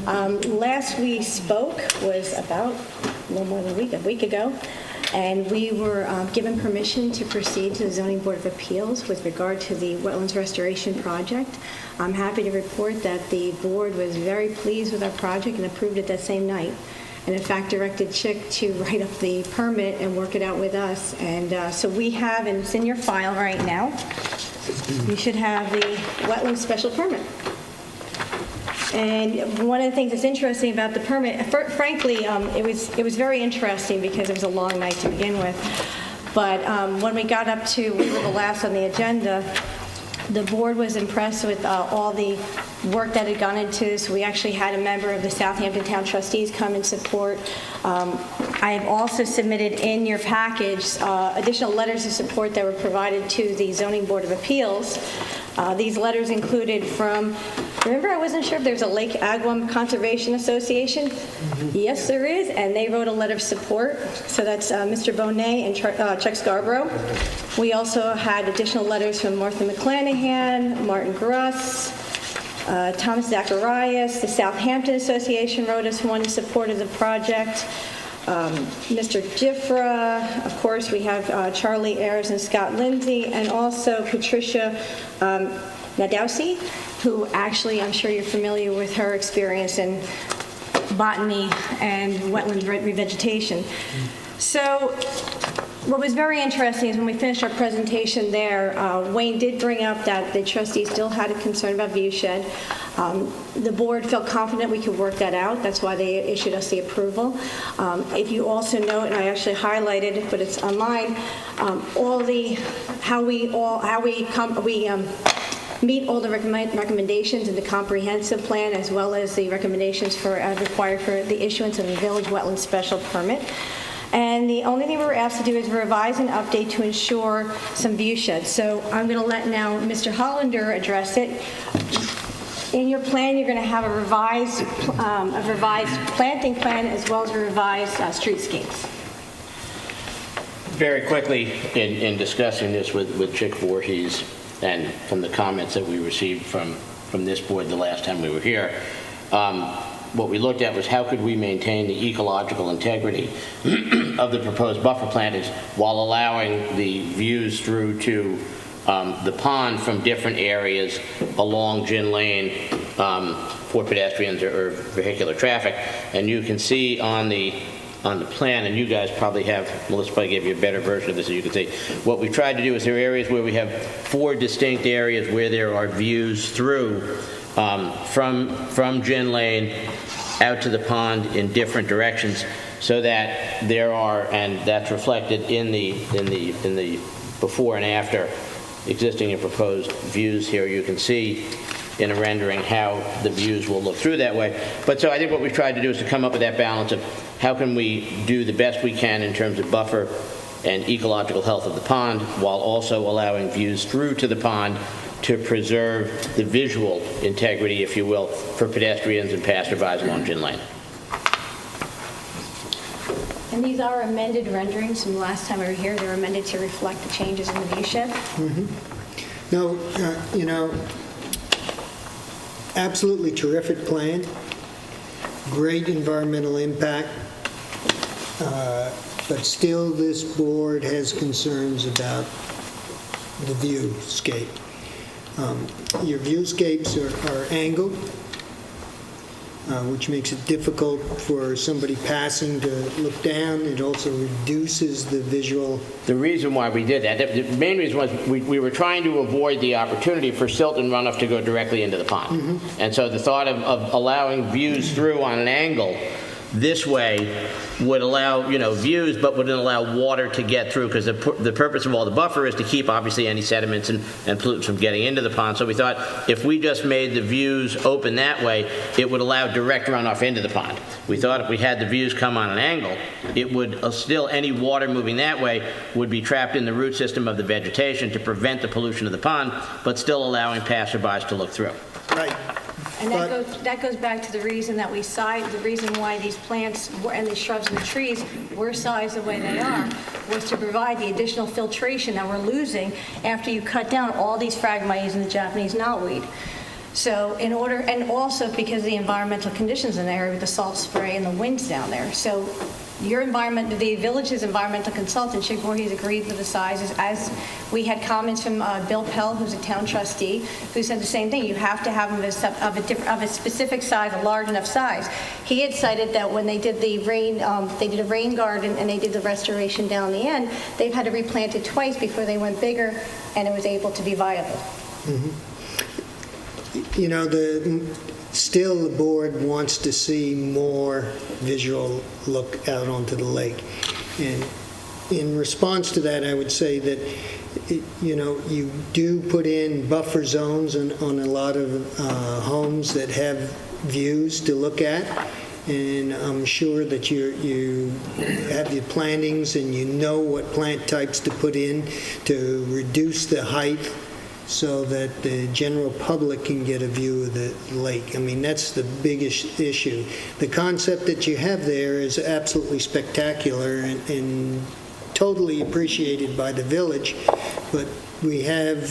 Last we spoke was about a little more than a week ago, and we were given permission to proceed to the Zoning Board of Appeals with regard to the Wetlands Restoration Project. I'm happy to report that the board was very pleased with our project and approved it that same night. And in fact, directed Chick to write up the permit and work it out with us. And so we have, and it's in your file right now, you should have the wetland special permit. And one of the things that's interesting about the permit, frankly, it was very interesting because it was a long night to begin with. But when we got up to, we were the last on the agenda, the board was impressed with all the work that had gone into this. We actually had a member of the Southampton Town Trustees come and support. I have also submitted in your package additional letters of support that were provided to the Zoning Board of Appeals. These letters included from, remember I wasn't sure if there's a Lake Agawam Conservation Association? Yes, there is, and they wrote a letter of support. So that's Mr. Bonet and Chuck Scarborough. We also had additional letters from Martha McClanahan, Martin Gruss, Thomas Zacharias, the Southampton Association wrote us one in support of the project. Mr. Giffra, of course, we have Charlie Ayers and Scott Lindsay, and also Patricia Nadowski, who actually, I'm sure you're familiar with her experience in botany and wetland revegetation. So what was very interesting is when we finished our presentation there, Wayne did bring up that the trustees still had a concern about viewshed. The board felt confident we could work that out. That's why they issued us the approval. If you also note, and I actually highlighted it, but it's online, how we meet all the recommendations in the comprehensive plan, as well as the recommendations required for the issuance of a village wetland special permit. And the only thing we were asked to do is revise and update to ensure some view sheds. So I'm going to let now Mr. Hollander address it. In your plan, you're going to have a revised planting plan as well as a revised streetscapes. Very quickly, in discussing this with Chick Voorhees and from the comments that we received from this board the last time we were here, what we looked at was how could we maintain the ecological integrity of the proposed buffer plantings while allowing the views through to the pond from different areas along Gin Lane for pedestrians or vehicular traffic. And you can see on the plan, and you guys probably have, Melissa probably gave you a better version of this, so you can see. What we tried to do is there are areas where we have 4 distinct areas where there are views through from Gin Lane out to the pond in different directions, so that there are, and that's reflected in the before and after existing and proposed views here. You can see in a rendering how the views will look through that way. But so I think what we've tried to do is to come up with that balance of how can we do the best we can in terms of buffer and ecological health of the pond while also allowing views through to the pond to preserve the visual integrity, if you will, for pedestrians and passerbys along Gin Lane. And these are amended renderings from the last time we were here. They were amended to reflect the changes in the view shed. No, absolutely terrific plan, great environmental impact, but still this board has concerns about the viewscape. Your viewscapes are angled, which makes it difficult for somebody passing to look down. It also reduces the visual. The reason why we did that, the main reason was we were trying to avoid the opportunity for silt and runoff to go directly into the pond. And so the thought of allowing views through on an angle this way would allow, views, but wouldn't allow water to get through, because the purpose of all the buffer is to keep, obviously, any sediments and pollutants from getting into the pond. So we thought if we just made the views open that way, it would allow direct runoff into the pond. We thought if we had the views come on an angle, it would still, any water moving that way would be trapped in the root system of the vegetation to prevent the pollution of the pond, but still allowing passerbys to look through. Right. And that goes back to the reason that the reason why these plants and these shrubs and the trees were sized the way they are was to provide the additional filtration that we're losing after you cut down all these Phragmites and the Japanese knotweed. So and also because of the environmental conditions in the area with the salt spray and the winds down there. So the village's environmental consultant, Chick Voorhees, agreed with the sizes, as we had comments from Bill Pell, who's a town trustee, who said the same thing. You have to have them of a specific size, a large enough size. He had cited that when they did the rain, they did a rain garden and they did the restoration down the end, they've had to replant it twice before they went bigger and it was able to be viable. Still the board wants to see more visual look out onto the lake. And in response to that, I would say that, you do put in buffer zones on a lot of homes that have views to look at. And I'm sure that you have your plantings and you know what plant types to put in to reduce the height so that the general public can get a view of the lake. I mean, that's the biggest issue. The concept that you have there is absolutely spectacular and totally appreciated by the village, but we have,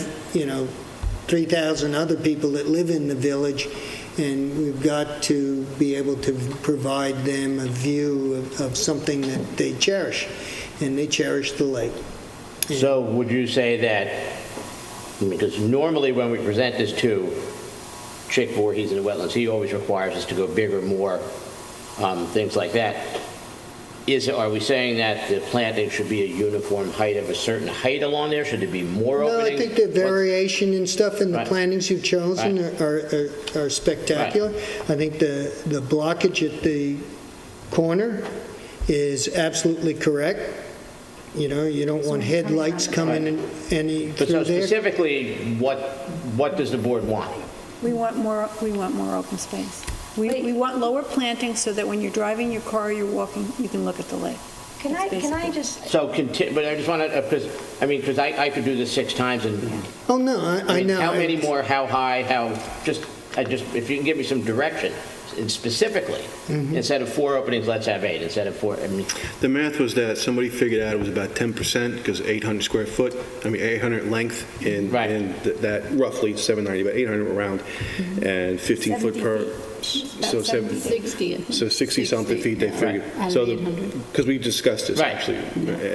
3,000 other people that live in the village, and we've got to be able to provide them a view of something that they cherish, and they cherish the lake. So would you say that, because normally when we present this to Chick Voorhees in the wetlands, he always requires us to go bigger, more, things like that. Are we saying that the planting should be a uniform height of a certain height along there? Should there be more openings? No, I think the variation and stuff in the plantings you've chosen are spectacular. I think the blockage at the corner is absolutely correct. You don't want headlights coming in any But through so there. specifically, what does the board want? We want more open space. We want lower plantings so that when you're driving your car, you're walking, you can look at the lake. Can I just... So, but I just want to, because I could do this 6 times and... Oh, no, I know. How many more, how high, if you can give me some direction, and specifically, instead of 4 openings, let's have 8, instead of 4, The math was that somebody figured out it was about 10%, because 800 square foot, 800 length, in that roughly 790, but 800 around, and 15 foot per... So 60. 60-something feet, they figured. Out So, of 800. because we discussed this, Right. actually.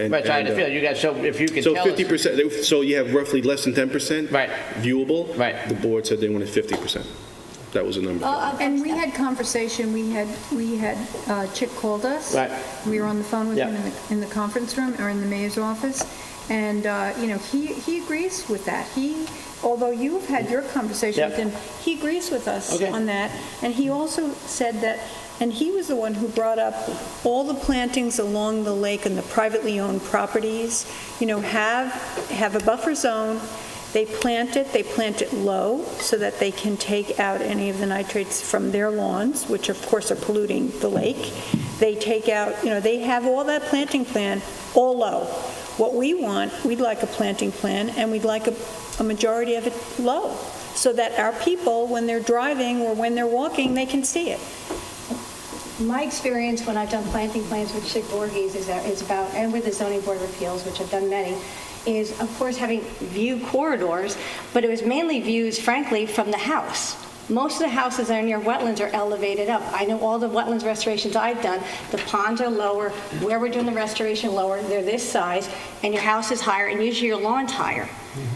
Right, so I had a feeling, you guys, so if you could So tell us. 50%, so you have roughly less than 10%? Right. Viewable? Right. The board said they wanted 50%. That was the number. And we had conversation, we had Chick called us. Right. We were on the phone with Yeah. him in the conference room, or in the mayor's office, and, he agrees with that. Although you've had your conversation with Yeah. him, he agrees with us Okay. on that. And he also said that, and he was the one who brought up all the plantings along the lake and the privately owned properties, have a buffer zone. They plant it low so that they can take out any of the nitrates from their lawns, which of course are polluting the lake. They take out, they have all that planting plan all low. What we want, we'd like a planting plan, and we'd like a majority of it low, so that our people, when they're driving or when they're walking, they can see it. My experience when I've done planting plans with Chick Voorhees is about, and with the Zoning Board of Appeals, which I've done many, is of course having view corridors, but it was mainly views, frankly, from the house. Most of the houses that are near wetlands are elevated up. I know all the wetlands restorations I've done, the ponds are lower, where we're doing the restoration lower, they're this size, and your house is higher, and usually your lawn's higher.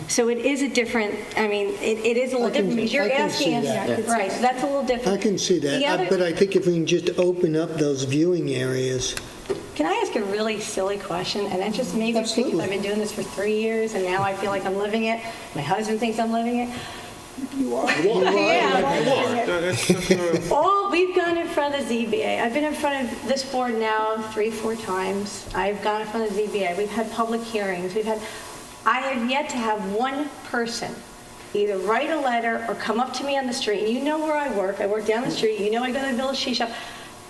So it is a different, it is a little different, because you're I can asking see us, that. right, so that's a little different. I can see The that, other- but I think if we can just open up those viewing areas. Can I ask a really silly question? And that's just maybe because Absolutely. I've been doing this for 3 years, and now I feel like I'm living it. My husband thinks I'm living it. You are. We've gone in front of the ZBA. I've been in front of this board now 3-4 times. I've gone in front of the ZBA. We've had public hearings. I have yet to have one person either write a letter or come up to me on the street. And you know where I work. I work down the street. You know I go to the Village Ski Shop.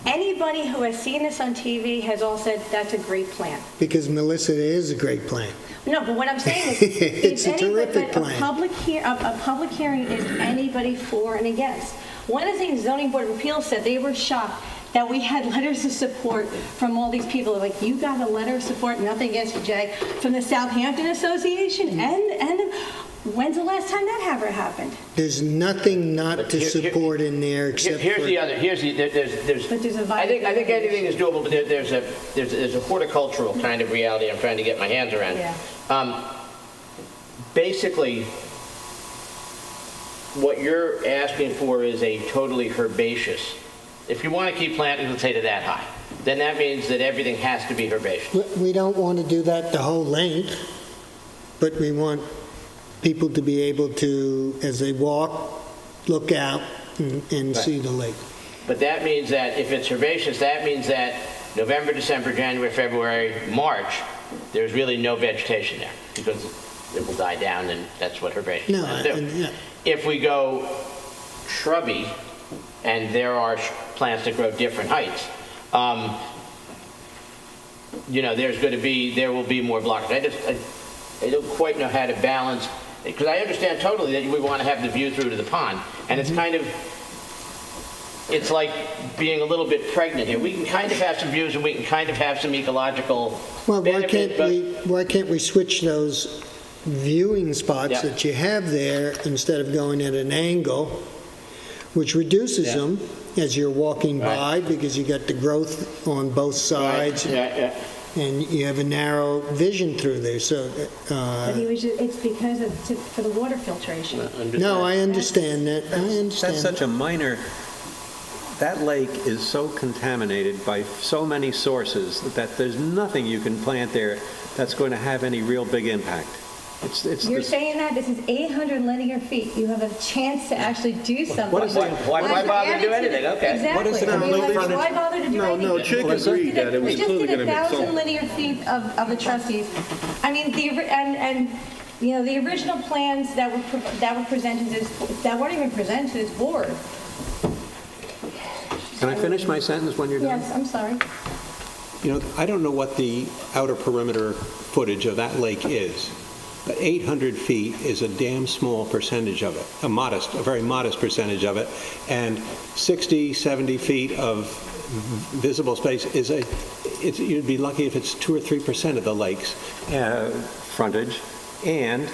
Anybody who has seen this on TV has all said, that's a great plan. Because, Melissa, it is a great plan. No, but what I'm saying is, It's a terrific plan. a public hearing is anybody for and against. One of the things Zoning Board of Appeals said, they were shocked that we had letters of support from all these people. Like, you got a letter of support, nothing against you, Jay, from the Southampton Association, and when's the last time that ever happened? There's nothing not to support in there except Here's for... the other, But there's a I think anything is doable, but there's a horticultural kind of reality I'm trying to get my hands around. Yeah. Basically, what you're asking for is a totally herbaceous. If you want to keep planting, let's say to that high, then that means that everything has to be herbaceous. We don't want to do that the whole length, but we want people to be able to, as they walk, look out and see the lake. But that means that if it's herbaceous, that means that November, December, January, February, March, there's really no vegetation there because it will die down, and that's what herbaceous plants do. Yeah. If we go shrubby, and there are plants that grow different heights, there will be more blockage. I don't quite know how to balance, because I understand totally that we want to have the view through to the pond, and it's kind of, it's like being a little bit pregnant here. We can kind of have some views, and we can kind of have some ecological Well, benefit, why can't we switch those viewing spots that you have there instead of going at an angle, which reduces them as you're walking by, because you got the growth on both sides. And you have a narrow vision through there, so... But it's because for the water filtration. No, I understand that. That's such a minor, that lake is so contaminated by so many sources that there's nothing you can plant there that's going to have any real big impact. You're saying that this is 800 linear feet. You have a chance to actually do something. Why bother to do anything? Okay. Exactly. Why bother to do anything? No, Chick agreed that it was clearly going to We make just did 1,000 some... linear feet of the trustees. I mean, the original plans that were presented to this, that weren't even presented to this board. Can I finish my sentence when you're done? Yes, I'm sorry. I don't know what the outer perimeter footage of that lake is, but 800 feet is a damn small percentage of it, a very modest percentage of it, and 60, 70 feet of visible space you'd be lucky if it's 2 or 3% of the lake's frontage, and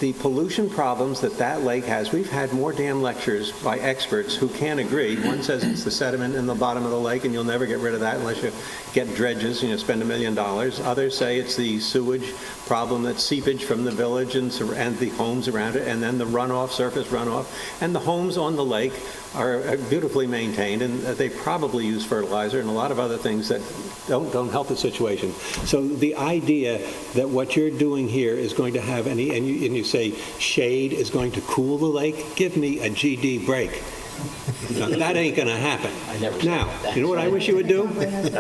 the pollution problems that that lake has, we've had more damn lectures by experts who can't agree. One says it's the sediment in the bottom of the lake and you'll never get rid of that unless you get dredges and you spend $1 million. Others say it's the sewage problem, that's seepage from the village and the homes around it, and then the runoff, surface runoff. And the homes on the lake are beautifully maintained, and they probably use fertilizer and a lot of other things that don't help the situation. So the idea that what you're doing here is going to have and you say shade is going to cool the lake, give me a GD break. No, that ain't going to happen. Now, you know what I wish you would do? You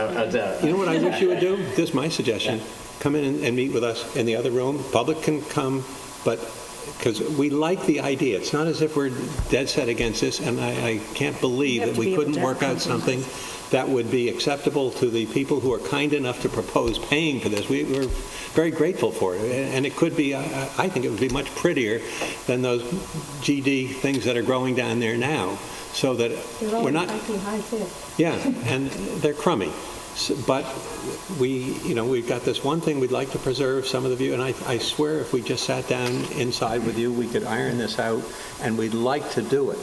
know what I wish you would do? This is my suggestion. Come in and meet with us in the other room. Public can come, but because we like the idea. It's not as if we're dead set against this, and I can't believe that we couldn't work out something that would be acceptable to the people who are kind enough to propose paying for this. We're very grateful for it, and it could be, I think it would be much prettier than those GD things that are growing down there now, so that we're not... Yeah, and they're crummy. But we've got this one thing we'd like to preserve, some of the view, and I swear if we just sat down inside with you, we could iron this out, and we'd like to do it.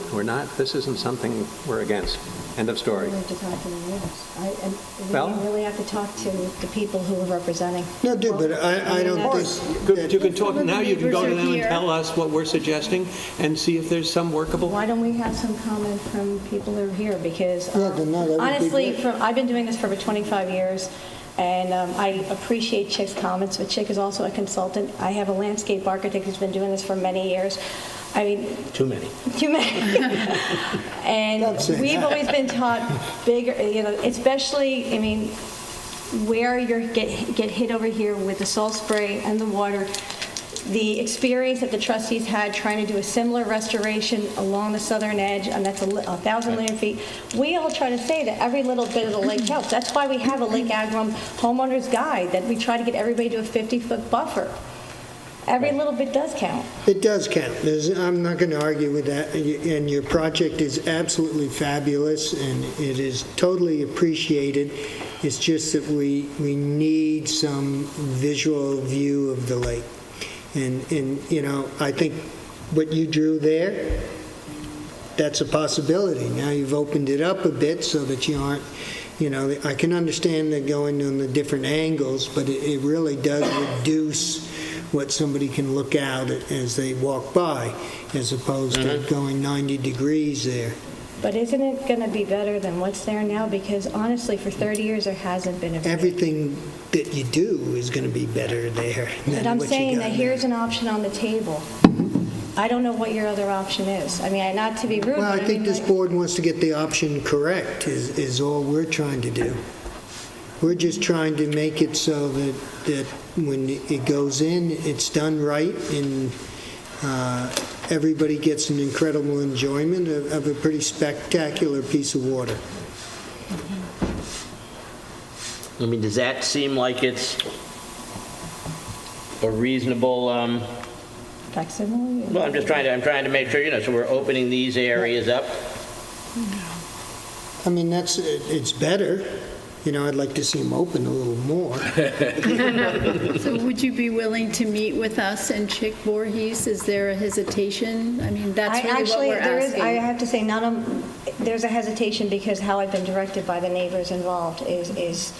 This isn't something we're against. End of story. We have to talk to the neighbors. Well? We really have to talk to the people who are representing. No, but I don't think... You can talk, now you can go to them and here. tell us what we're suggesting and see if there's some workable... Why don't we have some comment from people who are here? Because Yeah, then no, that would be honestly, great. I've been doing this for over 25 years, and I appreciate Chick's comments, but Chick is also a consultant. I have a landscape architect who's been doing this for many years. I mean... Too many. And we've always been taught bigger, especially, where you get hit over here with the salt spray and the water. The experience that the trustees had trying to do a similar restoration along the southern edge, and that's 1,000 linear feet. We all try to say that every little bit of the lake helps. That's why we have a Lake Agrum homeowner's guide, that we try to get everybody to a 50-foot buffer. Every little bit does count. It does count. I'm not going to argue with that. And your project is absolutely fabulous, and it is totally appreciated. It's just that we need some visual view of the lake. And I think what you drew there, that's a possibility. Now you've opened it up a bit so that you aren't, I can understand that going on the different angles, but it really does reduce what somebody can look out at as they walk by, as opposed to going 90 degrees there. But isn't it going to be better than what's there now? Because honestly, for 30 years, there hasn't been a... Everything that you do is going to be better there than But I'm what you saying got that now. here's an option on the table. I don't know what your other option is. Not to be rude, Well, I but think this board wants to get the option correct, is all we're trying to do. We're just trying to make it so that when it goes in, it's done right, and everybody gets an incredible enjoyment of a pretty spectacular piece of water. Does that seem like it's a reasonable, Facsimile? well, I'm trying to make sure, so we're opening these areas up. It's better. I'd like to see them open a little more. So would you be willing to meet with us and Chick Voorhees? Is there a hesitation? That's really what we're asking. I have to say, there's a hesitation because how I've been directed by the neighbors involved is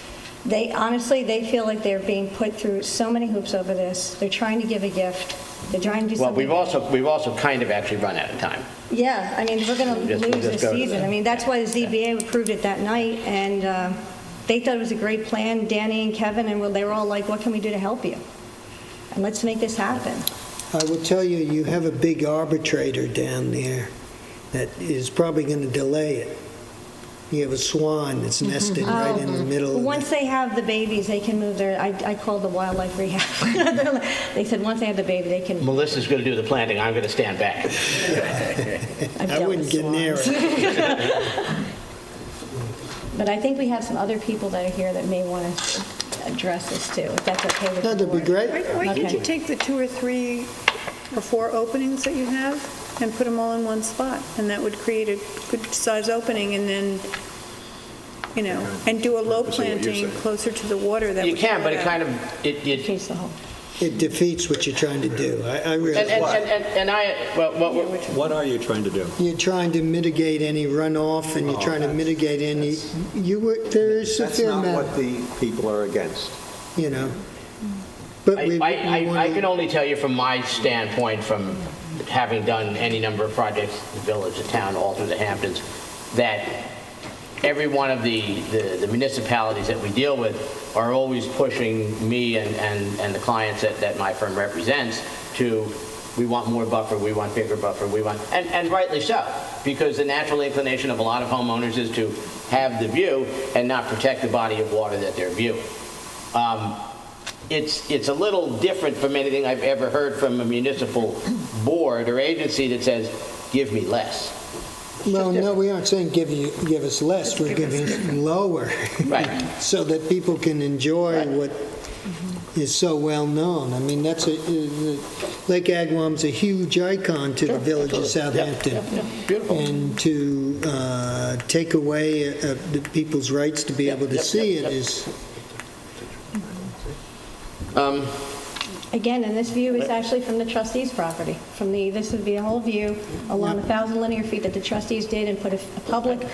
they feel like they're being put through so many hoops over this. They're trying to give a gift. They're trying to do Well, something. we've also kind of actually run out of time. Yeah, we're going to We'll lose this go to season. that. That's why the ZBA approved it that night, and they thought it was a great plan, Danny and Kevin, and they were all like, what can we do to help you? And let's make this happen. I will tell you, you have a big arbitrator down there that is probably going to delay it. You have a swan that's nested right in the middle. Well, once they have the babies, they can move their, I called the wildlife rehab. They said once they have the baby, they can. Melissa's going to do the planting. I'm going to stand back. I wouldn't get near it. But I think we have some other people that are here that may want to address this too, if that's okay with the That'd be board. great. Why can't you Okay. take the 2 or 3 or 4 openings that you have and put them all in one spot? And that would create a good-sized opening, and then, and do a low planting closer to the water. That You would can, but it cover kind that. of, Face the hole. it defeats what you're trying to do. I really. What are you trying to do? You're trying to mitigate any runoff, and you're trying to mitigate any, there is a That's fair not amount, what the people are against. you know. But I can only tell you from my standpoint, from having done any number of projects, the village, the town, all through the Hamptons, that every one of the municipalities that we deal with are always pushing me and the clients that my firm represents to, we want more buffer, we want bigger buffer, and rightly so, because the natural inclination of a lot of homeowners is to have the view and not protect the body of water that they're viewing. It's a little different from anything I've ever heard from a municipal board or agency that says, give me less. Well, no, we aren't saying give us less, we're giving lower. Right. So that people can enjoy what is so well known. I mean, Lake Agawam's a huge icon to the village of Southampton. Beautiful. And to take away the people's rights to be able to see it is... Again, and this view is actually from the trustees' property. This would be a whole view along 1,000 linear feet that the trustees did and put a public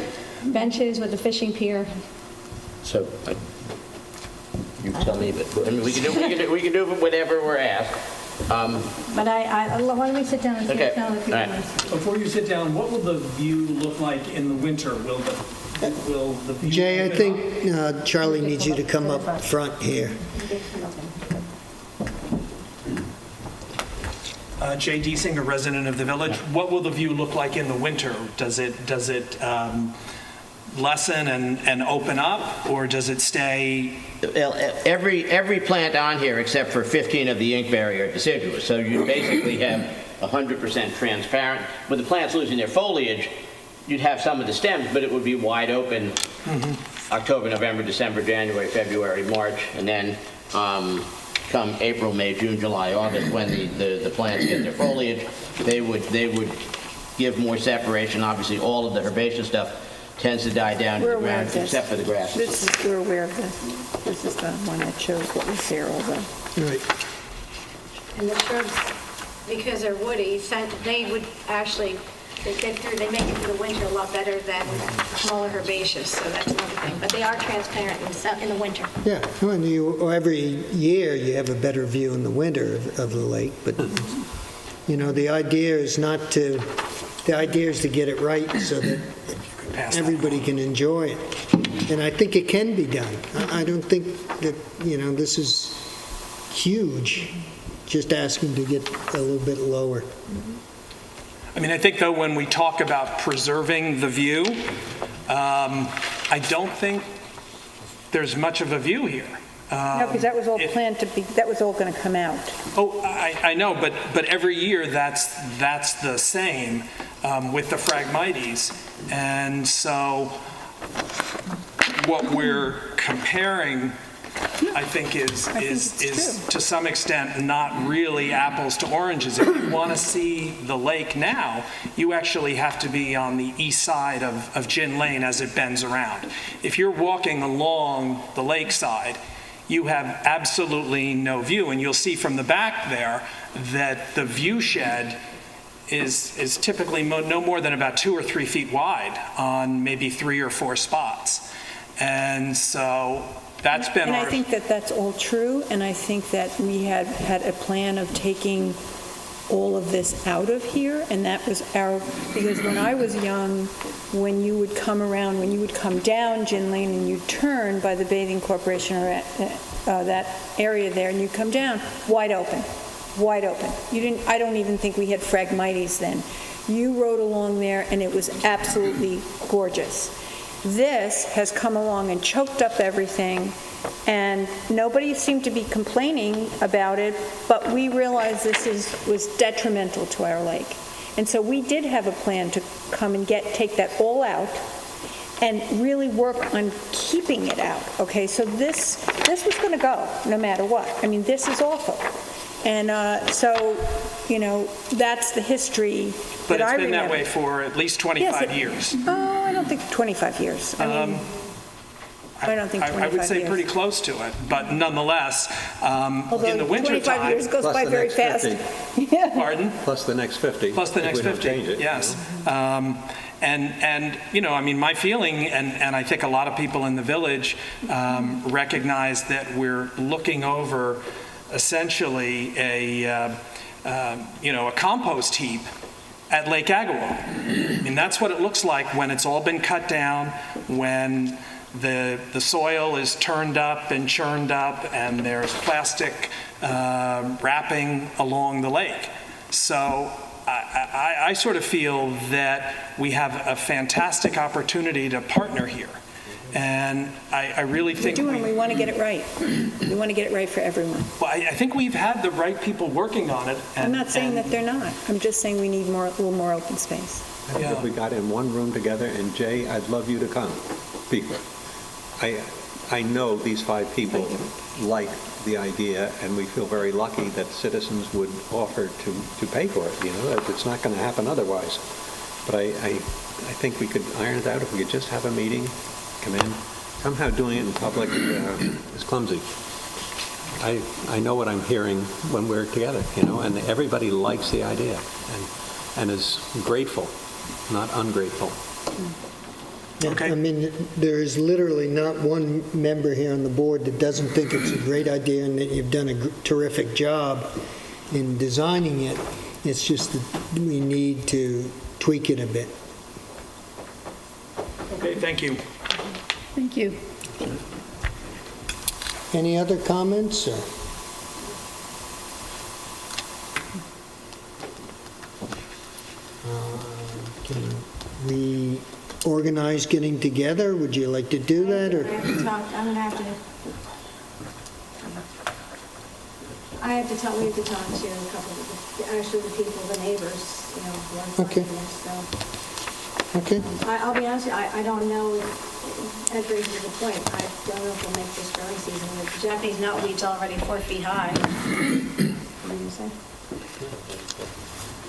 benches with a fishing pier. So, you tell me, but I mean, we can do whatever we're asked. But why don't we sit down and Okay. sit down with All right. Before you sit down, what will the view look like in the winter? Will the view Jay, I open up? think Charlie needs you to come up front here. Jay Deasing, a resident of the village. What will the view look like in the winter? Does it lessen and open up, or does it stay? Every plant on here, except for 15 of the ink barrier deciduous, so you basically have 100% transparent. With the plants losing their foliage, you'd have some of the stems, but it would be wide open October, November, December, January, February, March, and then come April, May, June, July, August, when the plants get their foliage, they would give more separation. Obviously, all of the herbaceous stuff tends to die down to the ground, except for the grass. We're aware of this. This is the one that shows what was there, all the... Right. And the shrubs, because they're woody, they would actually, they make it through the winter a lot better than smaller herbaceous, so that's another thing. But they are transparent in the winter. Yeah, well, every year you have a better view in the winter of the lake, but, the idea is to get it right so that everybody can enjoy it. And I think it can be done. I don't think that, this is huge, just asking to get a little bit lower. I mean, I think, though, when we talk about preserving the view, I don't think there's much of a view here. No, because that was all planned to be, that was all going to come out. Oh, I know, but every year that's the same with the Phragmites. And so what we're comparing, I think, is to some extent not really apples to oranges. If you want to see the lake now, you actually have to be on the east side of Gin Lane as it bends around. If you're walking along the lakeside, you have absolutely no view, and you'll see from the back there that the view shed is typically no more than about 2 or 3 feet wide on maybe 3 or 4 spots. And so that's been I think that that's all true, and I think that we had a plan of taking all of this out of here, and that was because when I was young, when you would come down Gin Lane and you turn by the Bathing Corporation or that area there, and you come down, wide open. I don't even think we had Phragmites then. You rode along there, and it was absolutely gorgeous. This has come along and choked up everything, and nobody seemed to be complaining about it, but we realized this was detrimental to our lake. And so we did have a plan to come and take that all out and really work on keeping it out, okay? So this was going to go no matter what. I mean, this is awful. And so, that's the history But that I it's been remember. that way for at least 25 years. Oh, I don't think 25 years. I mean, I don't think I would 25 say years. pretty close to it, but nonetheless, Although in the wintertime... 25 years goes Plus by the very next fast. 50. Pardon? Plus the next 50. Plus the next if we 50, don't change it. yes. And you know, I mean, my feeling, and I think a lot of people in the village recognize that we're looking over essentially a compost heap at Lake Agawam. I mean, that's what it looks like when it's all been cut down, when the soil is turned up and churned up, and there's plastic wrapping along the lake. So I sort of feel that we have a fantastic opportunity to partner here. And I really think We want to get it right. We want to get it right for everyone. well, I think we've had the right people working on it. I'm not saying that they're not. I'm just saying we need a little more open space. I think if we got in one room together, and Jay, I'd love you to come. I know these 5 people like the idea, and we feel very lucky that citizens would offer to pay for it. You know, it's not going to happen otherwise. But I think we could iron it out if we could just have a meeting, come in. Somehow doing it in public is clumsy. I know what I'm hearing when we're together, you know, and everybody likes the idea and is grateful, not ungrateful. I mean, there is literally not one member here on the board that doesn't think it's a great idea and that you've done a terrific job in designing it. It's just that we need to tweak it a bit. Okay, thank you. Thank you. Any other comments? Or? Can we organize getting together? Would you like to do that? Or? I have to talk, we have to talk to a couple of, actually the people, the neighbors, you know, who are Okay. this, so. Okay. I'll be honest, I don't know, Ed raises a good point, I don't know if we'll make this growing season. The Japanese knotweed's already 4 feet high. What do you say?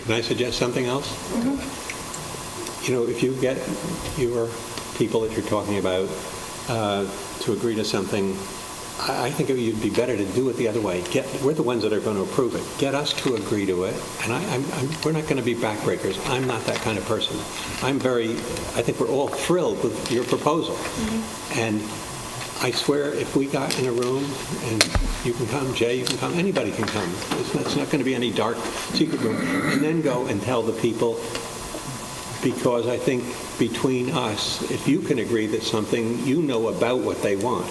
Can I suggest something else? You know, if you get your people that you're talking about to agree to something, I think it would be better to do it the other way. We're the ones that are going to approve it. Get us to agree to it, and we're not going to be backbreakers. I'm not that kind of person. I think we're all thrilled with your proposal. And I swear, if we got in a room, and you can come, Jay, you can come, anybody can come. It's not going to be any dark secret room. And then go and tell the people, because I think between us, if you can agree that something, you know about what they want,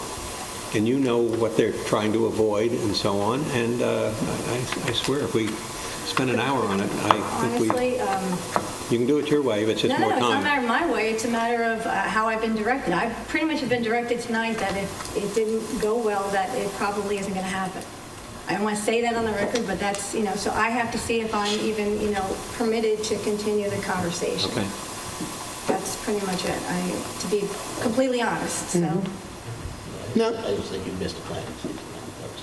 and you know what they're trying to avoid and so on, and I swear if we spend an hour on it, I think Honestly, you can do it your way, but it's just more No, it's not a time. matter of my way, it's a matter of how I've been directed. I pretty much have been directed tonight that if it didn't go well, that it probably isn't going to happen. I don't want to say that on the record, but that's, you know, so I have to see if I'm even, you know, permitted to continue the conversation. Okay. That's pretty much it, to be completely honest, so. No. I just think you missed the planting season.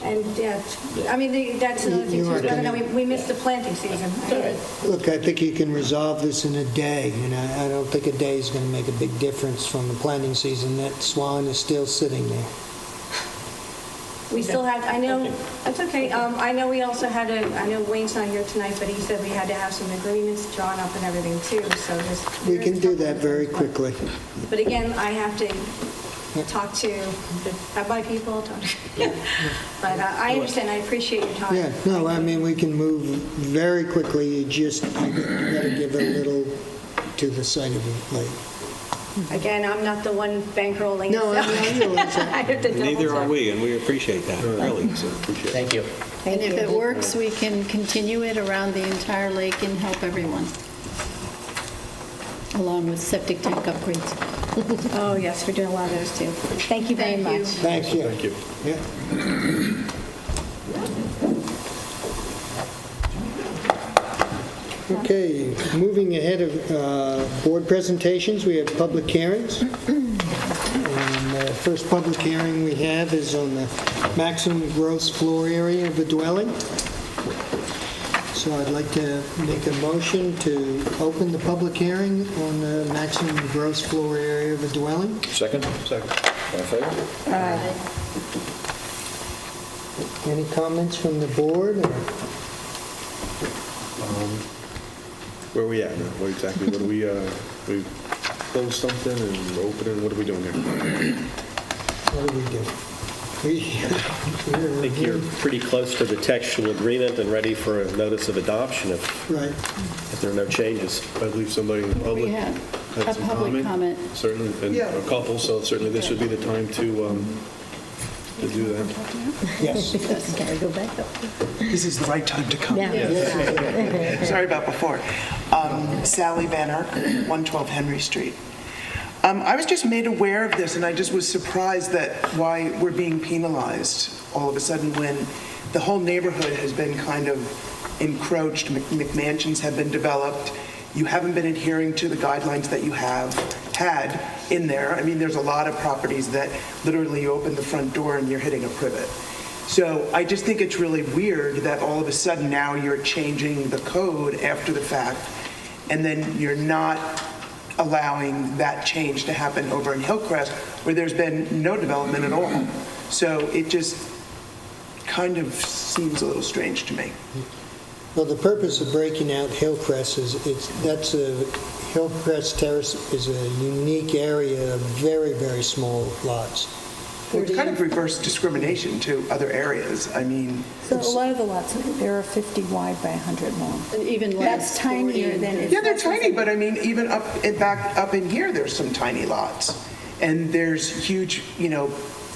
And, yeah, I mean, that's another thing, You too. are No, gonna- we missed the planting season. Look, I think you can resolve this in a day, and I don't think a day is going to make a big difference from the planting season. That swan is still sitting there. We still have, I know, that's okay. I know we also had I know Wayne's not here tonight, but he said we had to have some agreements drawn up and everything too, so just. We can do that very quickly. But again, I have to talk to my people, but I understand, I appreciate your time. Yeah, no, I mean, we can move very quickly. You just got to give a little to the side of the lake. Again, I'm not the one bankrolling. No, so I realize that. I have to double Neither are check. we, and we appreciate that, really. Thank you. And if it works, we can continue it around the entire lake and help everyone, along with septic tank upgrades. Oh, yes, we're doing a lot of those too. Thank you very much. Thank you. Thank you. Yeah. Okay, moving ahead of board presentations, we have public hearings. And the first public hearing we have is on the maximum gross floor area of a dwelling. So I'd like to make a motion to open the public hearing on the maximum gross floor area of a dwelling. Second? Second. All in favor? Aye. Any comments from the board? or- Where are we at now? What exactly, what do we close something and open it? What are we doing here? What do we do? I think you're pretty close to the textual agreement and ready for a notice of adoption Right. if there are no changes. I believe somebody in the public We have had a some public comment. Certainly, and Yeah. a couple, so certainly this would be the time to do that. Yes. Gotta go back up. This is the right time to come. Yeah. Sorry about before. Sally Van Erck, 112 Henry Street. I was just made aware of this, and I just was surprised that why we're being penalized all of a sudden when the whole neighborhood has been kind of encroached. McMansions have been developed. You haven't been adhering to the guidelines that you have had in there. I mean, there's a lot of properties that literally you open the front door and you're hitting a privet. So I just think it's really weird that all of a sudden now you're changing the code after the fact, and then you're not allowing that change to happen over in Hillcrest, where there's been no development at all. So it just kind of seems a little strange to me. Well, the purpose of breaking out Hillcrest is, Hillcrest Terrace is a unique area of very, very small lots. It's kind of reverse discrimination to other areas. I mean, So a lot of the lots, there are 50 wide by 100 long. And even That's tinier than it's. yeah, they're tiny, but I mean, even back up in here, there's some tiny lots. And there's huge,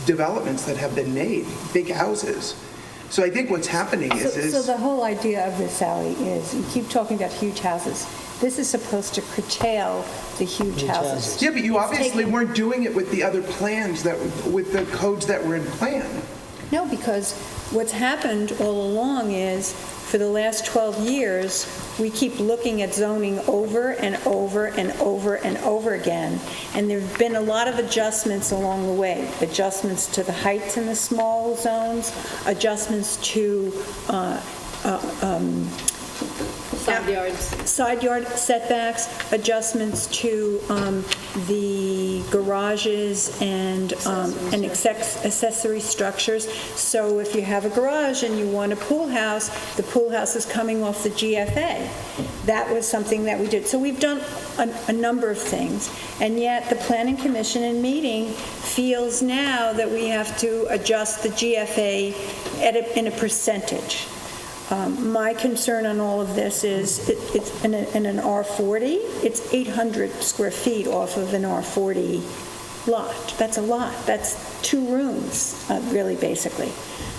developments that have been made, big houses. So I think what's happening is... So the whole idea of this, Sally, is you keep talking about huge houses. This is supposed to curtail the huge houses. Yeah, but you obviously weren't doing it with the other plans, with the codes that were in plan. No, because what's happened all along is, for the last 12 years, we keep looking at zoning over and over and over and over again, and there've been a lot of adjustments along the way. Adjustments to the heights in the small zones, adjustments to side yard setbacks, adjustments to the garages and accessory structures. So if you have a garage and you want a pool house, the pool house is coming off the GFA. That was something that we did. So we've done a number of things, and yet the Planning Commission in meeting feels now that we have to adjust the GFA in a percentage. My concern on all of this is it's in an R40, it's 800 square feet off of an R40 lot. That's a lot. That's 2 rooms, really, basically.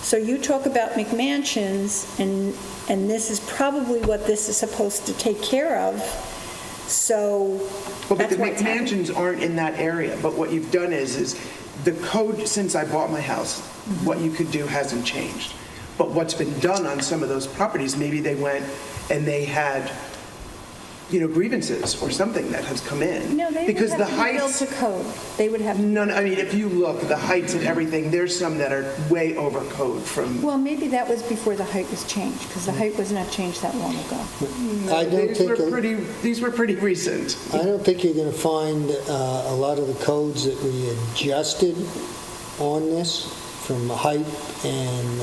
So you talk about McMansions, and this is probably what this is supposed to take care of. So But that's the what's happening. McMansions aren't in that area. But what you've done is the code, since I bought my house, what you could do hasn't changed. But what's been done on some of those properties, maybe they went and they had, grievances or something that has come in. No, they would because have the to be built heights, to code. They would have. no, I mean, if you look, the heights and everything, there's some that are way over code from. Well, maybe that was before the height was changed, because the height was not changed that long ago. These were pretty recent. I don't think you're going to find a lot of the codes that we adjusted on this, from height and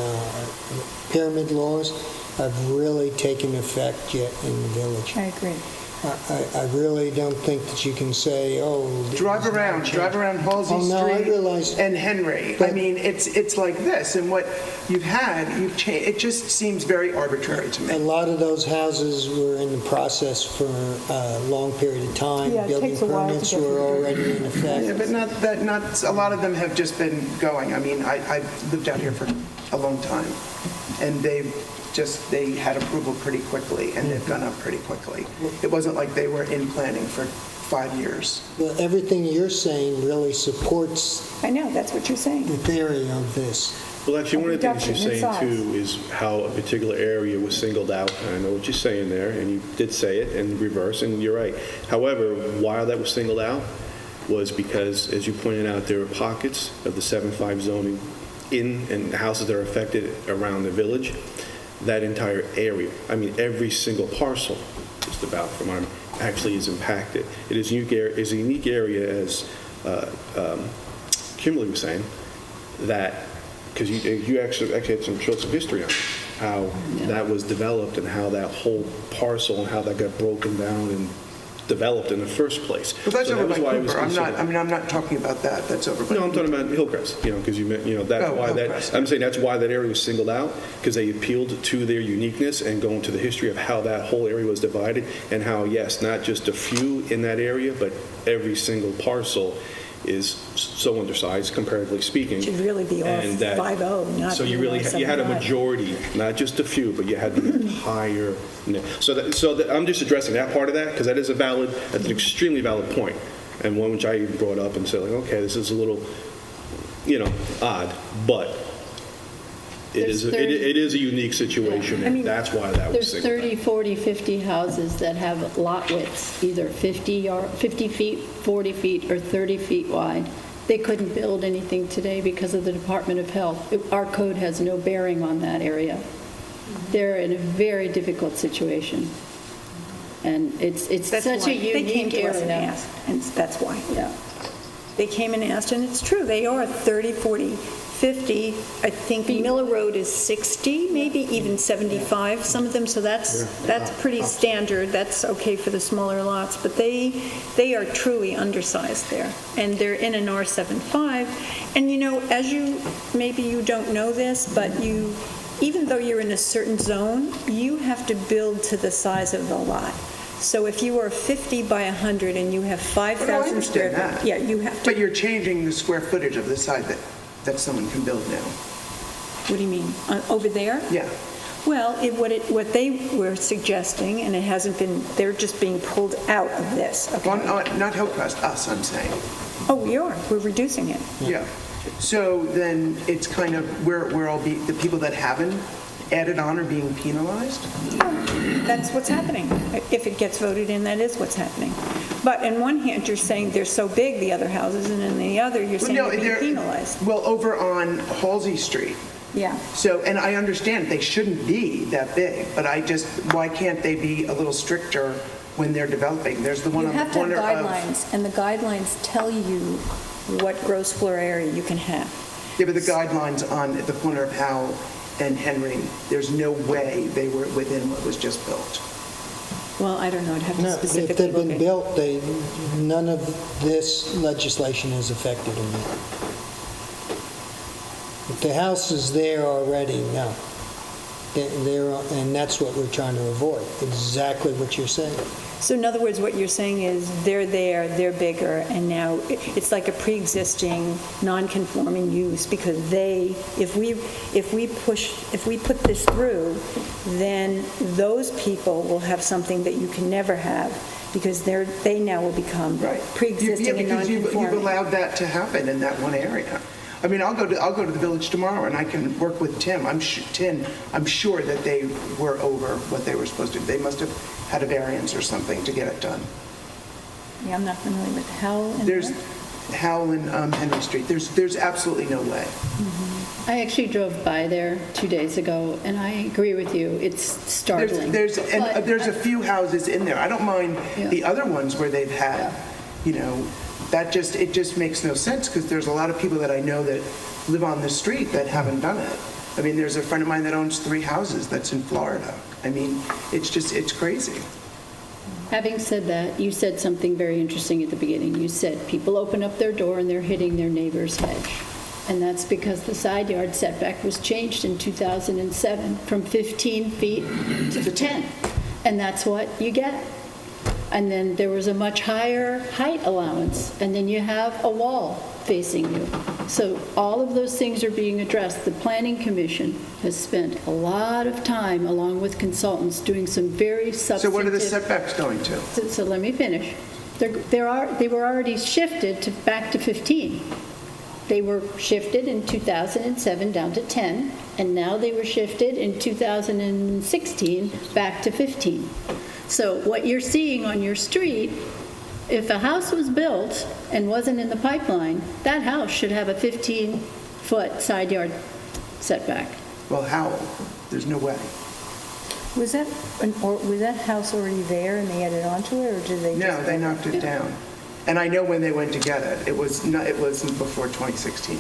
pyramid laws, have really taken effect yet in the village. I agree. I really don't think that you can say, Drive around Halsey Street and Henry. I mean, it's like this, and what you've changed. It just seems very arbitrary to me. A lot of those houses were in the process for a long period of time. Yeah, it Building takes a while to permits get Mm-hmm. were already in effect. Yeah, but not a lot of them have just been going. I mean, I've lived out here for a long time, and they had approval pretty quickly, and they've gone up pretty quickly. It wasn't like they were in planning for 5 years. Well, everything you're saying really supports I know, that's what you're saying. the theory of this. Well, actually, one of the things you're Reduction in saying, size. too, is how a particular area was singled out. And I know what you're saying there, and you did say it in reverse, and you're right. However, why that was singled out was because, as you pointed out, there are pockets of the 7.5 zoning and houses that are affected around the village. that entire area. I mean, every single parcel, just about from our, actually is impacted. It is a unique area, as Kimberly was saying, that, because you actually had some history on it, how that was developed and how that whole parcel and how that got broken down and developed in the first place. Well, that's So over that by was why it was Cooper. considered- I'm not talking about that. That's over by No, I'm talking about Hillcrest, because that's why Hillcrest. I'm saying that's why that area was singled out, because they appealed to their uniqueness and going to the history of how that whole area was divided and how, yes, not just a few in that area, but every single parcel is so undersized, comparatively speaking. Should really be off And that- 5-0, not So you really, you had a 75. majority, not just a few, but you had the entire, I'm just addressing that part of that, because that's an extremely valid point, and one which I even brought up and said, like, okay, this is a little, odd, but it is a unique situation, Yeah. I mean, and that's why that was There's singled out. 30, 40, 50 houses that have lot widths, either 50 feet, 40 feet, or 30 feet wide. They couldn't build anything today because of the Department of Health. Our code has no bearing on that area. They're in a very difficult situation. And it's That's such why. a They came unique to us and area. asked, and that's why. Yeah. They came and asked, and it's true, they are 30, 40, 50. I think Miller Road is 60, maybe even 75, some of them, so that's pretty standard. That's okay for the smaller lots, but they are truly undersized there, and they're in an R75. And maybe you don't know this, but even though you're in a certain zone, you have to build to the size of the lot. So if you are 50 by 100 and you have 5,000 square that. feet, yeah, you have to. But you're changing the square footage of the side that someone can build now. What do you mean? Over there? Yeah. Well, what they were suggesting, and it hasn't been, they're just being pulled out of this. Okay? Well, not Hillcrest, us, I'm saying. Oh, we are. We're reducing it. Yeah. So then it's kind of, we're all the people that haven't added on are being penalized? That's what's happening. If it gets voted in, that is what's happening. But in one hand, you're saying they're so big, the other houses, and in the other, you're saying they're being penalized. Well, over on Halsey Street. Yeah. So, and I understand they shouldn't be that big, but why can't they be a little stricter when they're developing? There's the one You on the have to have corner of... guidelines, and the guidelines tell you what gross floor area you can have. Yeah, but the guidelines on the corner of Howell and Henry, there's no way they were within what was just built. Well, I don't know. I'd have to No, if specifically they've look been at. built, none of this legislation has affected them. If the house is there already, no. And that's what we're trying to avoid, exactly what you're saying. So in other words, what you're saying is they're there, they're bigger, and now it's like a pre-existing non-conforming use because if we put this through, then those people will have something that you can never have because they now will become pre-existing and because non-conforming. you've allowed that to happen in that one area. I mean, I'll go to the village tomorrow and I can work with Tim. I'm sure that they were over what they were supposed to. They must have had a variance or something to get it done. Yeah, I'm not familiar with Howell. There's Howell and Henry Street. There's absolutely no way. I actually drove by there 2 days ago, and I agree with you. It's startling. There's a few houses in there. I don't mind the other ones where they've had, it just makes no sense because there's a lot of people that I know that live on the street that haven't done it. I mean, there's a friend of mine that owns 3 houses that's in Florida. I mean, it's crazy. Having said that, you said something very interesting at the beginning. You said people open up their door and they're hitting their neighbor's hedge. And that's because the side yard setback was changed in 2007 from 15 feet to 10. And that's what you get. And then there was a much higher height allowance, and then you have a wall facing you. So all of those things are being addressed. The Planning Commission has spent a lot of time, along with consultants, doing some very substantive... So what are the setbacks going to? So let me finish. They were already shifted back to 15. They were shifted in 2007 down to 10, and now they were shifted in 2016 back to 15. So what you're seeing on your street, if a house was built and wasn't in the pipeline, that house should have a 15-foot side yard setback. Well, Howell, there's no way. Was that house already there and they added onto it, or did they? No, they knocked it down. And I know when they went to get it. It wasn't before 2016.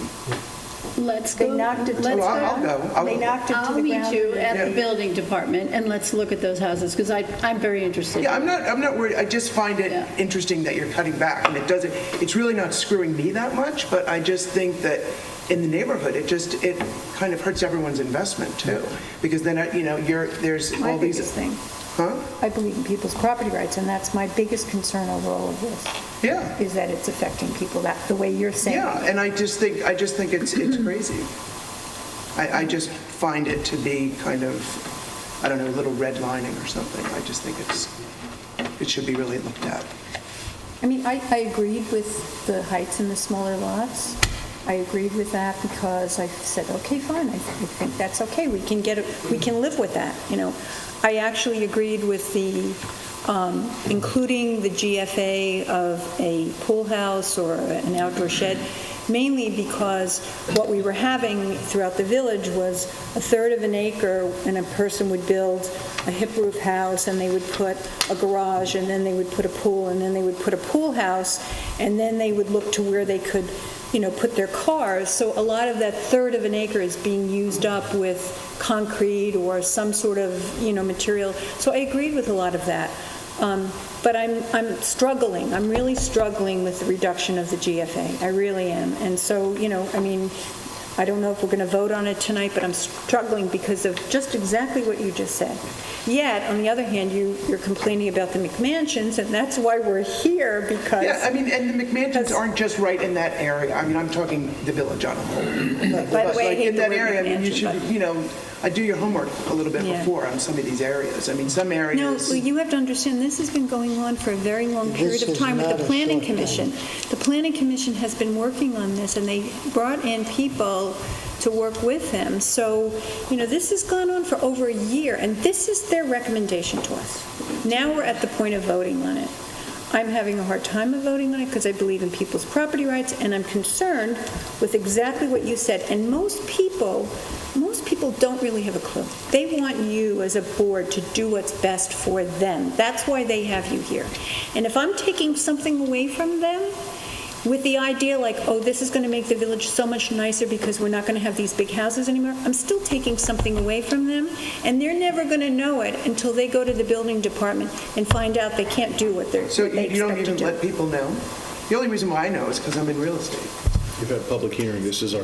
Let's go. They knocked it to Well, I'll go. They knocked it to I'll the meet ground. you at the Yeah. building department, and let's look at those houses, because I'm very interested. Yeah, I'm not worried. I just find it Yeah. interesting that you're cutting back, and it's really not screwing me that much, but I just think that in the neighborhood, it kind of hurts everyone's investment too, because then, there's My all these. biggest thing. Huh? I believe in people's property rights, and that's my biggest concern over all of this. Yeah. Is that it's affecting people the way you're saying. Yeah, and I just think it's crazy. I just find it to be kind of, I don't know, a little redlining or something. I just think it should be really looked at. I mean, I agreed with the heights in the smaller lots. I agreed with that because I said, okay, fine, I think that's okay. We can live with that, I actually agreed with the including the GFA of a pool house or an outdoor shed, mainly because what we were having throughout the village was a third of an acre, and a person would build a hip roof house, and they would put a garage, and then they would put a pool, and then they would put a pool house, and then they would look to where they could put their cars. So a lot of that third of an acre is being used up with concrete or some sort of, material. So I agreed with a lot of that. But I'm struggling. I'm really struggling with the reduction of the GFA. I really am. And so, I don't know if we're going to vote on it tonight, but I'm struggling because of just exactly what you just said. Yet, on the other hand, you're complaining about the McMansions, and that's why we're here, because... Yeah, and the McMansions aren't just right in that area. I'm talking the village on a whole. By the way, I hate in the that word area, you McMansion, should, I do your homework a little bit Yeah. before on some of these areas. Some areas... No, well, you have to understand, this has been going on for a very long period of is time with not the a Planning short time. Commission. The Planning Commission has been working on this, and they brought in people to work with them. So, this has gone on for over a year, and this is their recommendation to us. Now we're at the point of voting on it. I'm having a hard time of voting on it because I believe in people's property rights, and I'm concerned with exactly what you said. And most people don't really have a clue. They want you as a board to do what's best for them. That's why they have you here. And if I'm taking something away from them, with the idea like, oh, this is going to make the village so much nicer because we're not going to have these big houses anymore, I'm still taking something away from them, and they're never going to know it until they go to the building department and find out they can't do what they're So they you don't expect to even do. let people know? The only reason why I know is because I'm in real estate. You've had public hearing. This is our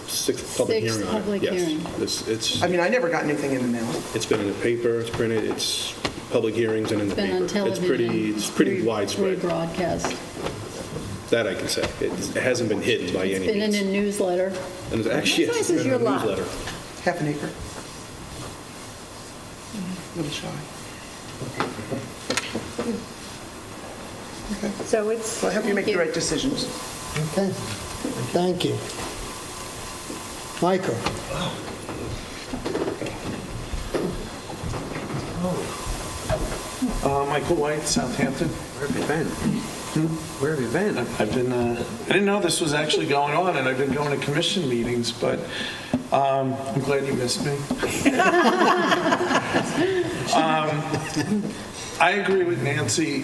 sixth public Sixth hearing on it. public Yes. hearing. It's I never got anything in the mail. It's been in the paper, it's printed, it's public hearings and in the Been paper. on television. It's pretty widespread. Rebroadcast. That I can say. It hasn't been hidden by any Been in means. a newsletter. And it's actually, What yes, size it's is been in your a lot? newsletter. Half an acre. A little shy. Okay. So it's... Well, I hope you make the right decisions. Okay, thank you. Michael? Michael White, Southampton. Where have you been? Where have you been? I've been, I didn't know this was actually going on, and I've been going to commission meetings, but I'm glad you missed me. I agree with Nancy.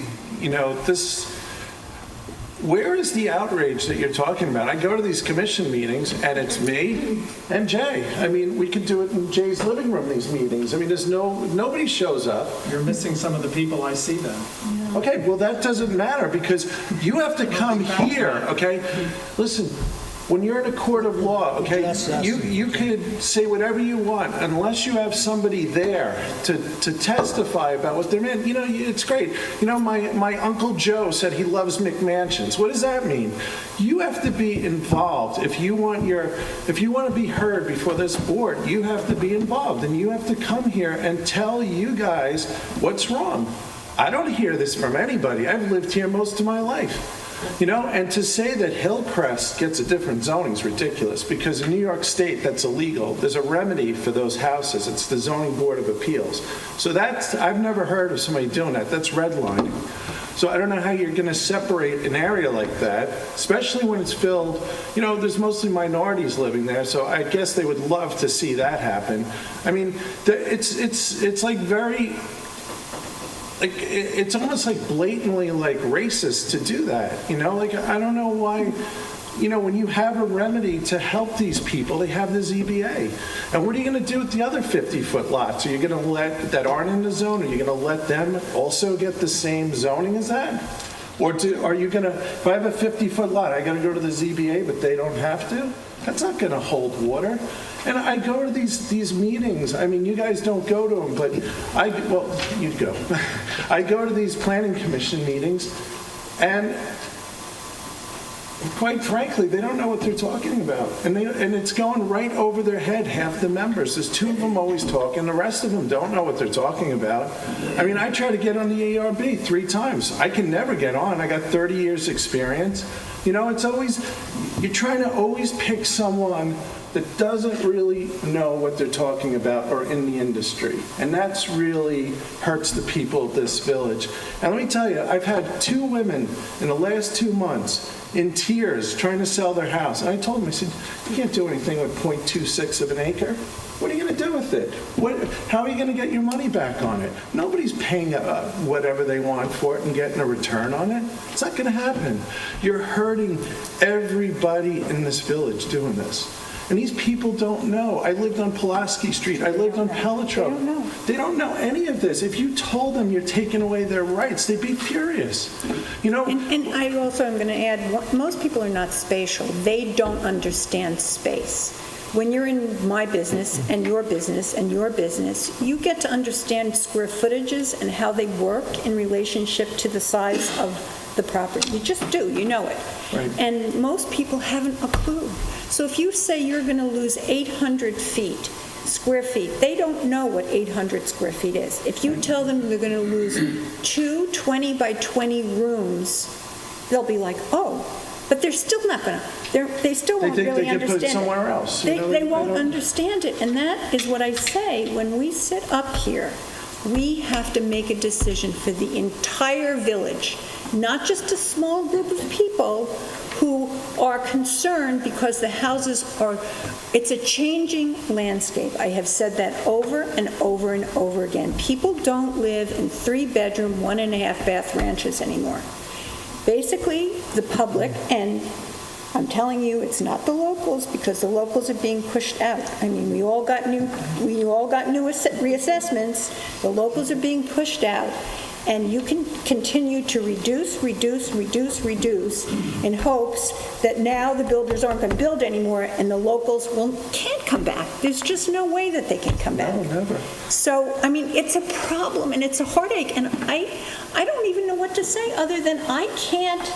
Where is the outrage that you're talking about? I go to these commission meetings, and it's me and Jay. We could do it in Jay's living room, these meetings. There's nobody shows up. You're missing some of the people I see then. Okay, well, that doesn't matter because you have to come here, okay? Listen, when you're in a court of law, okay, you could say whatever you want unless you have somebody there to testify about what they're in. It's great. My Uncle Joe said he loves McMansions. What does that mean? You have to be involved. If you want to be heard before this board, you have to be involved, and you have to come here and tell you guys what's wrong. I don't hear this from anybody. I've lived here most of my life. And to say that Hillcrest gets a different zoning is ridiculous because in New York State that's illegal. There's a remedy for those houses. It's the Zoning Board of Appeals. So I've never heard of somebody doing that. That's redlining. So I don't know how you're going to separate an area like that, especially when it's filled. You know, there's mostly minorities living there, so I guess they would love to see that happen. I mean, it's like very, like, it's almost like blatantly like racist to do that, you know? Like, I don't know why, you know, when you have a remedy to help these people, they have the ZBA. And what are you going to do with the other 50-foot lots? Are you going to let, that aren't in the zone, are you going to let them also get the same zoning as that? Or are you going to, if I have a 50-foot lot, I got to go to the ZBA, but they don't have to? That's not going to hold water. And I go to these meetings. I mean, you guys don't go to them, but well, you'd go. I go to these planning commission meetings, and quite frankly, they don't know what they're talking about. And it's going right over their head, half the members. There's two of them always talking. The rest of them don't know what they're talking about. I mean, I try to get on the ARB 3 times. I can never get on. I got 30 years experience. You know, it's always, you're trying to always pick someone that doesn't really know what they're talking about or in the industry. And that's really hurts the people of this village. And let me tell you, I've had 2 women in the last 2 months in tears trying to sell their house. And I told them, I said, you can't do anything with 0.26 of an acre. What are you going to do with it? How are you going to get your money back on it? Nobody's paying whatever they want for it and getting a return on it. It's not going to happen. You're hurting everybody in this village doing this. And these people don't know. I lived on Pulaski Street. I lived on Pelletro. They don't know any of this. If you told them you're taking away their rights, they'd be furious. You know? And I also am going to add, most people are not spatial. They don't understand space. When you're in my business and your business and your business, you get to understand square footages and how they work in relationship to the size of the property. You just do. You know it. Right. And most people haven't a clue. So if you say you're going to lose 800 square feet, they don't know what 800 square feet is. If you tell them they're going to lose 2 20 by 20 rooms, they'll be like, oh, but they're still not going to. They still won't really understand it. They think they can put it somewhere else. They won't understand it. And that is what I say. When we sit up here, we have to make a decision for the entire village, not just a small group of people who are concerned because the houses are, it's a changing landscape. I have said that over and over and over again. People don't live in 3-bedroom, 1.5-bath ranches anymore. Basically, the public, and I'm telling you, it's not the locals, because the locals are being pushed out. I mean, we all got new reassessments. The locals are being pushed out. And you can continue to reduce in hopes that now the builders aren't going to build anymore and the locals can't come back. There's just no way that they can come back. No, never. So, I mean, it's a problem and it's a heartache. And I don't even know what to say other than I can't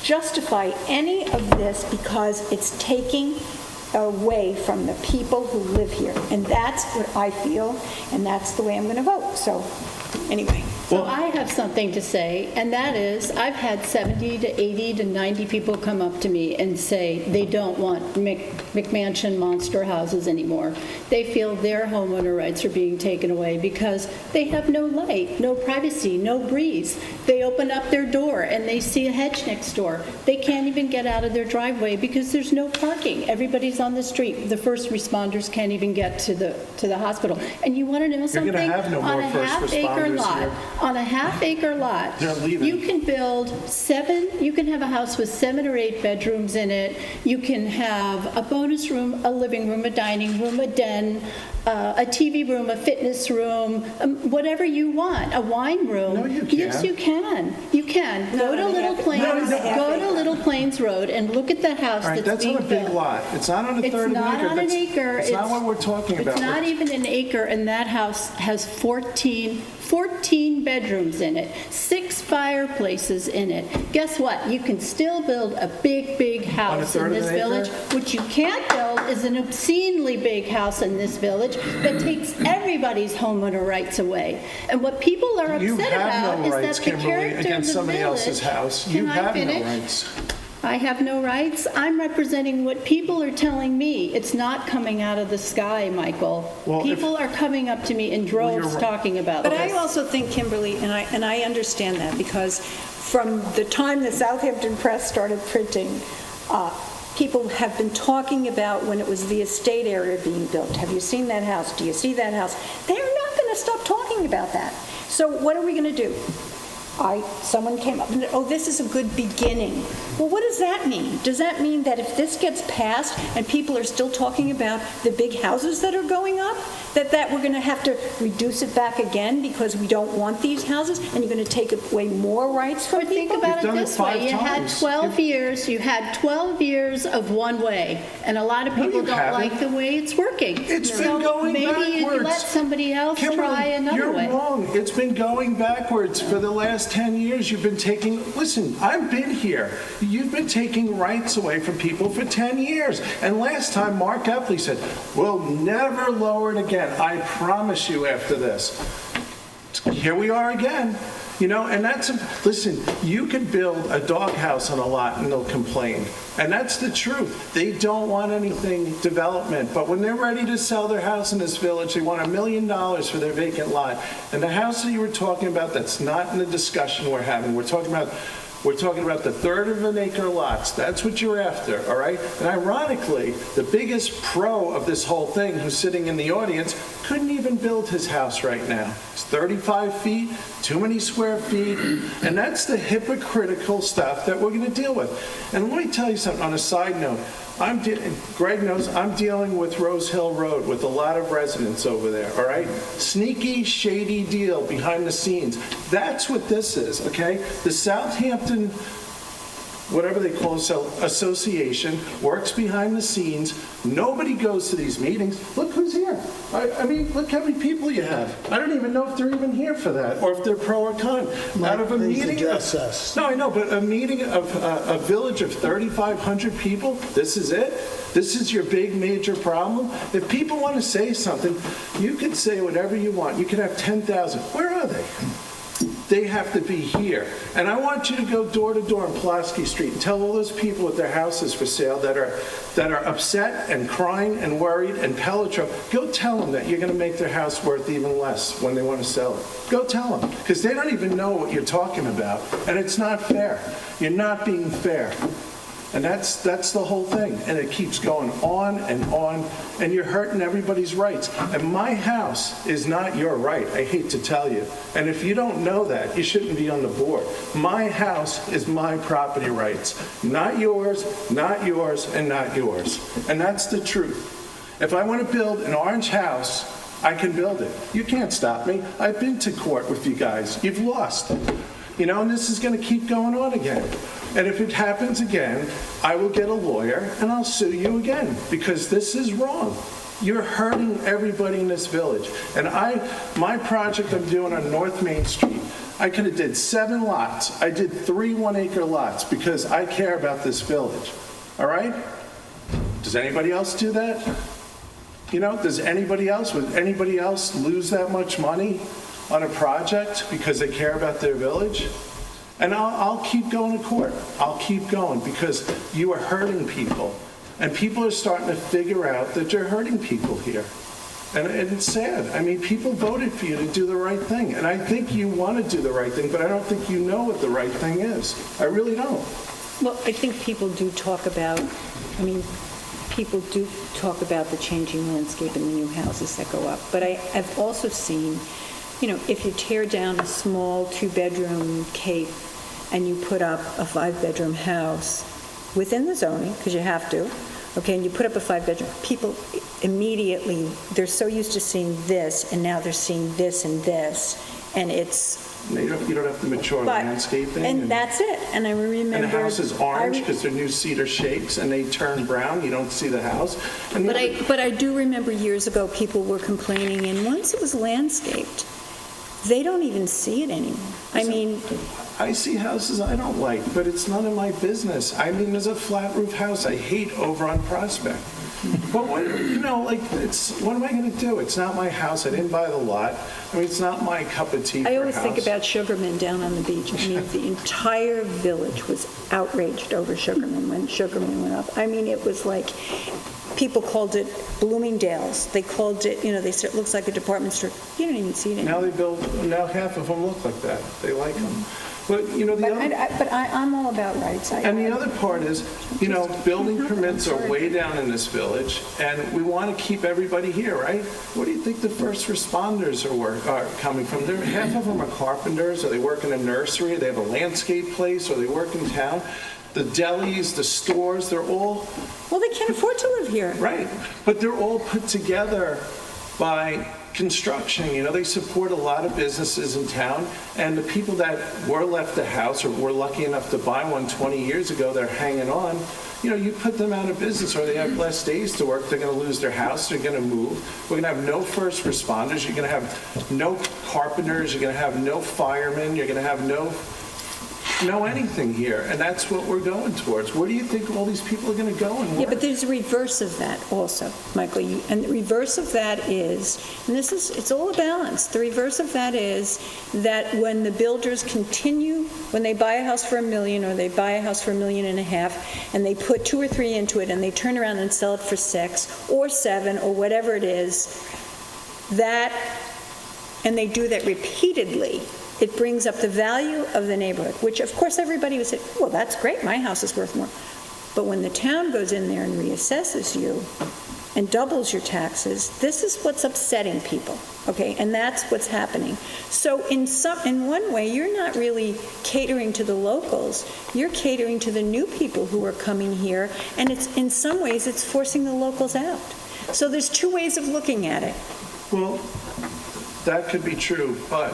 justify any of this because it's taking away from the people who live here. And that's what I feel, and that's the way I'm going to vote. So, anyway. So I have something to say, and that is, I've had 70 to 80 to 90 people come up to me and say they don't want McMansion monster houses anymore. They feel their homeowner rights are being taken away because they have no light, no privacy, no breeze. They open up their door and they see a hedge next door. They can't even get out of their driveway because there's no parking. Everybody's on the street. The first responders can't even get to the hospital. And you want to know something? You're going to have no more first responders here. On a half-acre lot, you can build you can have a house with 7 or 8 bedrooms in it. You can have a bonus room, a living room, a dining room, a den, a TV room, a fitness room, whatever you want, a wine room. No, you can't. Yes, you can. You can. Go to Little Plains Road and look at the house that's being built. That's on a big lot. It's not on a third of an acre. It's not on an acre. It's not what we're talking about. It's not even an acre, and that house has 14 bedrooms in it, 6 fireplaces in it. Guess what? You can still build a big house in this village. What you can't build is an obscenely big house in this village that takes everybody's homeowner rights away. And what people are upset about is that the character of the village... You have no rights, Kimberly, against somebody else's house. You have no rights. I have no rights. I'm representing what people are telling me. It's not coming out of the sky, Michael. People are coming up to me in droves talking about But this. I also think, Kimberly, and I understand that, because from the time the Southampton Press started printing, people have been talking about when it was the estate area being built. Have you seen that house? Do you see that house? They're not going to stop talking about that. So what are we going to do? Someone came up and, oh, this is a good beginning. Well, what does that mean? Does that mean that if this gets passed and people are still talking about the big houses that are going up, that we're going to have to reduce it back again because we don't want these houses, and you're going to take away more rights from people? Think about it this way. You had 12 years. You had 12 years of one way, and a lot of people don't like the way it's working. It's been going maybe backwards. you let somebody else try another way. You're wrong. It's been going backwards for the last 10 years. You've been taking, listen, I've been here. You've been taking rights away from people for 10 years. And last time, Mark Epley said, we'll never lower it again. I promise you after this. Here we are again. You know, and listen, you could build a doghouse on a lot and they'll complain. And that's the truth. They don't want anything development. But when they're ready to sell their house in this village, they want $1 million for their vacant lot. And the house that you were talking about, that's not in the discussion we're having. We're talking about the third of an acre lots. That's what you're after, all right? And ironically, the biggest pro of this whole thing, who's sitting in the audience, couldn't even build his house right now. It's 35 feet, too many square feet, and that's the hypocritical stuff that we're going to deal with. And let me tell you something on a side note. Greg knows I'm dealing with Rose Hill Road with a lot of residents over there, all right? Sneaky, shady deal behind the scenes. That's what this is, okay? The Southampton, whatever they call it, association, works behind the scenes. Nobody goes to these meetings. Look who's here. I mean, look how many people you have. I don't even know if they're even here for that, or if they're pro or con. Out of a meeting, no, I know, but a meeting of a village of 3,500 people, this is it? This is your big major problem? If people want to say something, you could say whatever you want. You could have 10,000. Where are they? They have to be here. And I want you to go door to door on Pulaski Street and tell all those people with their houses for sale that are upset and crying and worried and Pelletro, go tell them that you're going to make their house worth even less when they want to sell it. Go tell them, because they don't even know what you're talking about, and it's not fair. You're not being fair. And that's the whole thing. And it keeps going on, and you're hurting everybody's rights. And my house is not your right, I hate to tell you. And if you don't know that, you shouldn't be on the board. My house is my property rights. Not yours, and not yours. And that's the truth. If I want to build an orange house, I can build it. You can't stop me. I've been to court with you guys. You've lost. You know, and this is going to keep going on again. And if it happens again, I will get a lawyer and I'll sue you again, because this is wrong. You're hurting everybody in this village. And my project I'm doing on North Main Street, I could have did 7 lots. I did 3 1-acre lots because I care about this village. All right? Does anybody else do that? You know, would anybody else lose that much money on a project because they care about their village? And I'll keep going to court. I'll keep going, because you are hurting people. And people are starting to figure out that you're hurting people here. And it's sad. I mean, people voted for you to do the right thing. And I think you want to do the right thing, but I don't think you know what the right thing is. I really don't. Well, I think people do talk about the changing landscape and the new houses that go up. But I've also seen, you know, if you tear down a small 2-bedroom cape and you put up a 5-bedroom house within the zoning, because you have to, okay, and you put up a 5-bedroom, people immediately, they're so used to seeing this, and now they're seeing this and this, and it's... You don't have to mature landscaping. And that's it. And I remember... And the house is orange because they're new cedar shakes, and they turn brown. You don't see the house. But I do remember years ago, people were complaining, and once it was landscaped, they don't even see it anymore. I mean... I see houses I don't like, but it's none of my business. I mean, there's a flat roof house I hate over on Prospect. But what, what am I going to do? It's not my house. I didn't buy the lot. I mean, it's not my cup of tea for I a always think house. about Sugarman down on the beach. I mean, the entire village was outraged over Sugarman when Sugarman went up. I mean, it was like, people called it Bloomingdale's. They called it, they said it looks like a department store. You don't even see it anymore. Now half of them look like that. They like them. But, I'm all about rights. And the other part is, building permits are way down in this village, and we want to keep everybody here, right? What do you think the first responders are coming from? Half of them are carpenters, or they work in a nursery, they have a landscape place, or they work in town. The delis, the stores, they're all... Well, they can't afford to live here. Right, but they're all put together by construction. They support a lot of businesses in town, and the people that were left the house or were lucky enough to buy one 20 years ago, they're hanging on. You put them out of business, or they have less days to work, they're going to lose their house, they're going to move. We're going to have no first responders, you're going to have no carpenters, you're going to have no firemen, you're going to have no anything here, and that's what we're going towards. Where do you think all these people are going to go and work? Yeah, but there's a reverse of that also, Michael. And the reverse of that is, and it's all a balance. The reverse of that is that when the builders continue, when they buy a house for $1 million or they buy a house for $1.5 million, and they put 2 or 3 into it, and they turn around and sell it for 6 or 7 or whatever it is, and they do that repeatedly, it brings up the value of the neighborhood, which of course everybody would say, well, that's great, my house is worth more. But when the town goes in there and reassesses you and doubles your taxes, this is what's upsetting people, okay? And that's what's happening. So in one way, you're not really catering to the locals, you're catering to the new people who are coming here, and in some ways, it's forcing the locals out. So there's 2 ways of looking at it. Well, that could be true, but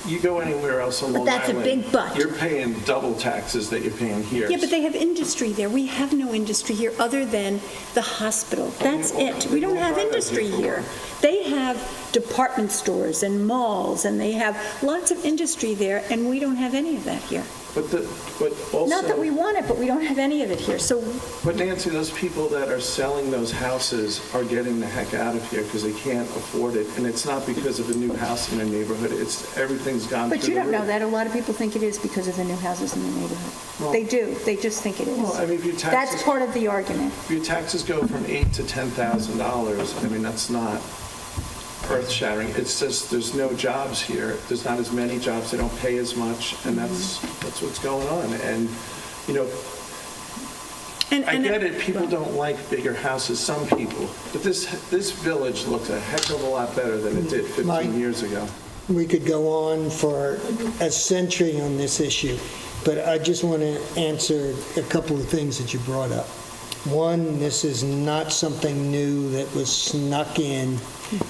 you go anywhere else on Long Island. But that's a big but. You're paying double taxes that you're paying here. Yeah, but they have industry there. We have no industry here other than the hospital. That's it. We don't have industry here. They have department stores and malls, and they have lots of industry there, and we don't have any of that here. But also... Not that we want it, but we don't have any of it here. But Nancy, those people that are selling those houses are getting the heck out of here because they can't afford it. And it's not because of a new house in their neighborhood. Everything's gone through the roof. But you don't know that. A lot of people think it is because of the new houses in the neighborhood. Well, they do. They just think it is. Well, I mean, if your taxes... That's part of the argument. If your taxes go from $8,000 to $10,000, I mean, that's not earth-shattering. It's just there's no jobs here. There's not as many jobs. They don't pay as much, and that's what's going on. And I get it. People don't like bigger houses. Some people, but this village looks a heck of a lot better than it did 15 years ago. We could go on for a century on this issue, but I just want to answer a couple of things that you brought up. One, this is not something new that was snuck in.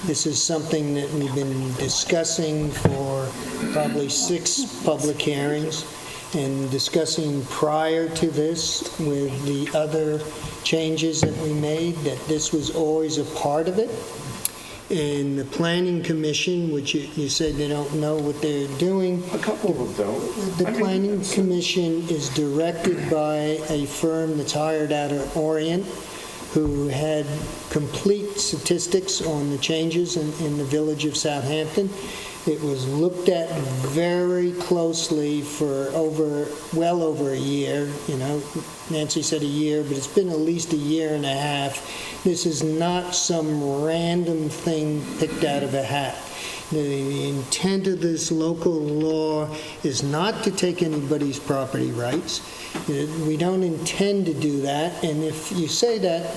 This is something that we've been discussing for probably 6 public hearings and discussing prior to this with the other changes that we made, that this was always a part of it. And the Planning Commission, which you said they don't know what they're doing. A couple of them don't. The Planning Commission is directed by a firm that's hired out of Orient, who had complete statistics on the changes in the village of Southampton. It was looked at very closely for well over a year. Nancy said a year, but it's been at least a year and a half. This is not some random thing picked out of a hat. The intent of this local law is not to take anybody's property rights. We don't intend to do that. And if you say that,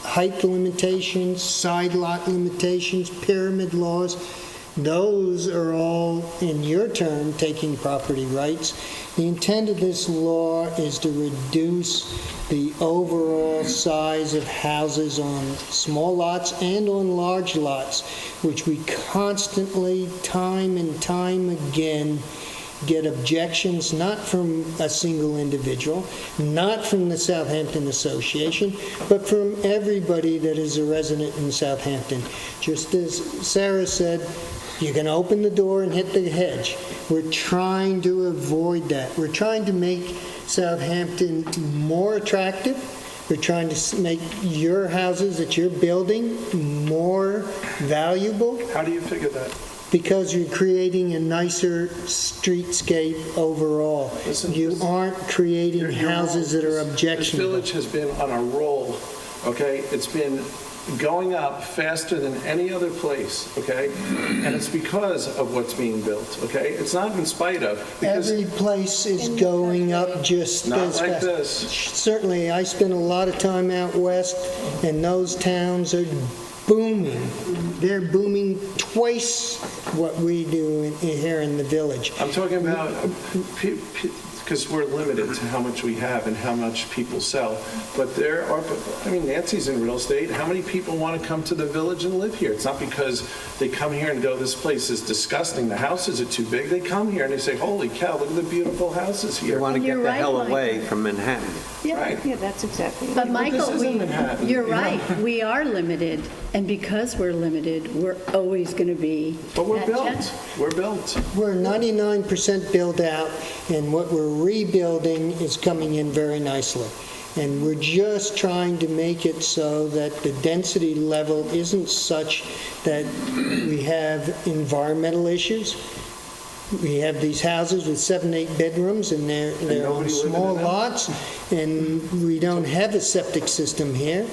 height limitations, side lot limitations, pyramid laws, those are all, in your term, taking property rights. The intent of this law is to reduce the overall size of houses on small lots and on large lots, which we constantly, time and time again, get objections, not from a single individual, not from the Southampton Association, but from everybody that is a resident in Southampton. Just as Sarah said, you can open the door and hit the hedge. We're trying to avoid that. We're trying to make Southampton more attractive. We're trying to make your houses that you're building more valuable How do you figure that? because you're creating a nicer streetscape overall. You aren't creating houses that are This objectionable. village has been on a roll, okay? It's been going up faster than any other place, okay? And it's because of what's being built, okay? It's not in spite of, because Every place is going up just not as like fast. this. Certainly, I spent a lot of time out west, and those towns are booming. They're booming twice what we do here in the village. I'm talking about, because we're limited to how much we have and how much people sell. But there are, I mean, Nancy's in real estate. How many people want to come to the village and live here? It's not because they come here and go, this place is disgusting, the houses are too big. They come here and they say, holy cow, look at the beautiful houses here. They want to get the hell away from Manhattan. Yeah, yeah, that's exactly But right. Michael, this isn't Manhattan, you're you know? right, we are limited, and because we're limited, we're always going to be. But we're that built. challenge. We're built. We're 99% built out, and what we're rebuilding is coming in very nicely. And we're just trying to make it so that the density level isn't such that we have environmental issues. We have these houses with 7, 8 bedrooms, and they're on nobody living small in them? lots, and we don't have a septic system here.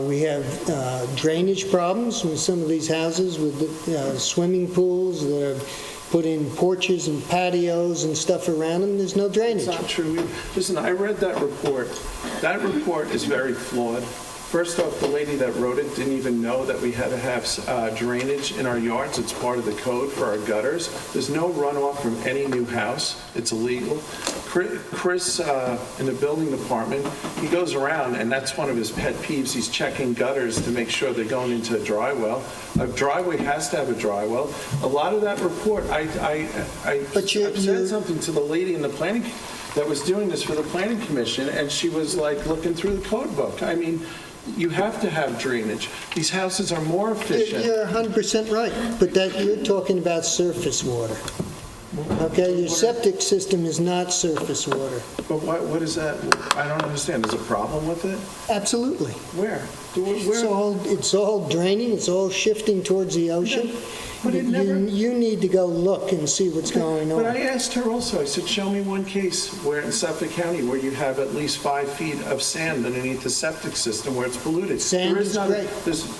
We have drainage problems with some of these houses with swimming pools that are put in porches and patios and stuff around them. There's no drainage. It's not true. Listen, I read that report. That report is very flawed. First off, the lady that wrote it didn't even know that we had to have drainage in our yards. It's part of the code for our gutters. There's no runoff from any new house. It's illegal. Chris, in the building department, he goes around, and that's one of his pet peeves. He's checking gutters to make sure they're going into a dry well. A driveway has to have a dry well. A lot of that report, I've said something to the lady in the planning that was doing this for the planning commission, and she was like looking through the code book. I mean, you have to have drainage. These houses are more efficient. You're 100% right, but that you're talking about surface water. Okay, your septic system is not surface water. But what is that? I don't understand. There's a problem with it? Absolutely. Where? It's all draining, it's all shifting towards the ocean. But it never- You need to go look and see what's going on. But I asked her also, I said, show me one case where in Suffolk County where you have at least 5 feet of sand underneath the septic system where it's polluted. Sand There is not- great.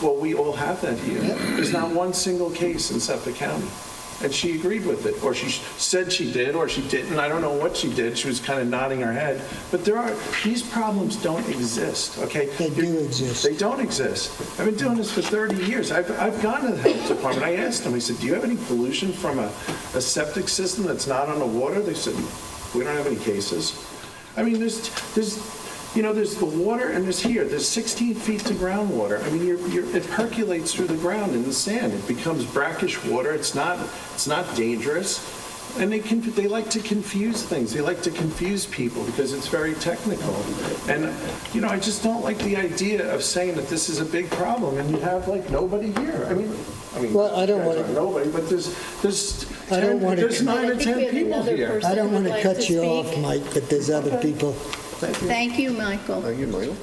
Well, we all have that here. There's not one single case in Suffolk County. And she agreed with it, or she said she did, or she didn't. I don't know what she did. She was kind of nodding her head. But these problems don't exist, okay? They do exist. They don't exist. I've been doing this for 30 years. I've gone to the health department. I asked them, I said, do you have any pollution from a septic system that's not on the water? They said, we don't have any cases. I mean, there's the water and there's 16 feet to groundwater. I mean, it percolates through the ground in the sand. It becomes brackish water. It's not dangerous. And they like to confuse things. They like to confuse people because it's very technical. And, I just don't like the idea of saying that this is a big problem and you have like nobody here. I mean, Well, I don't want to. nobody, but there's I don't want to. there's 9 or 10 people here. I don't want to cut you off, Mike, but there's other people. Thank you, Michael. Thank you, Michael.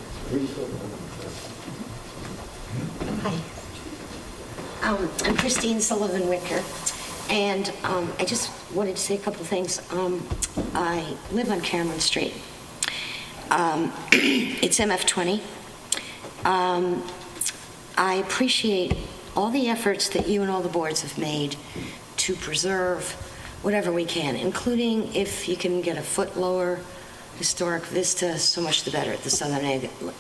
I'm Christine Sullivan Wicker, and I just wanted to say a couple of things. I live on Cameron Street. It's MF20. I appreciate all the efforts that you and all the boards have made to preserve whatever we can, including if you can get a foot lower historic vista, so much the better at the southern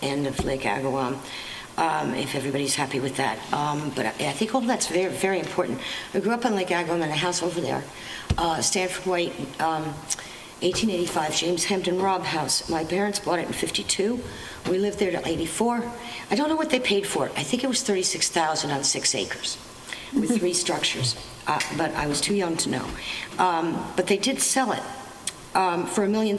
end of Lake Agawam, if everybody's happy with that. But I think all of that's very, very important. I grew up on Lake Agawam in a house over there, Stanford White, 1885, James Hampton Robb house. My parents bought it in 52. We lived there till 84. I don't know what they paid for it. I think it was $36,000 on 6 acres with 3 structures, but I was too young to know. But they did sell it for $1.3 million.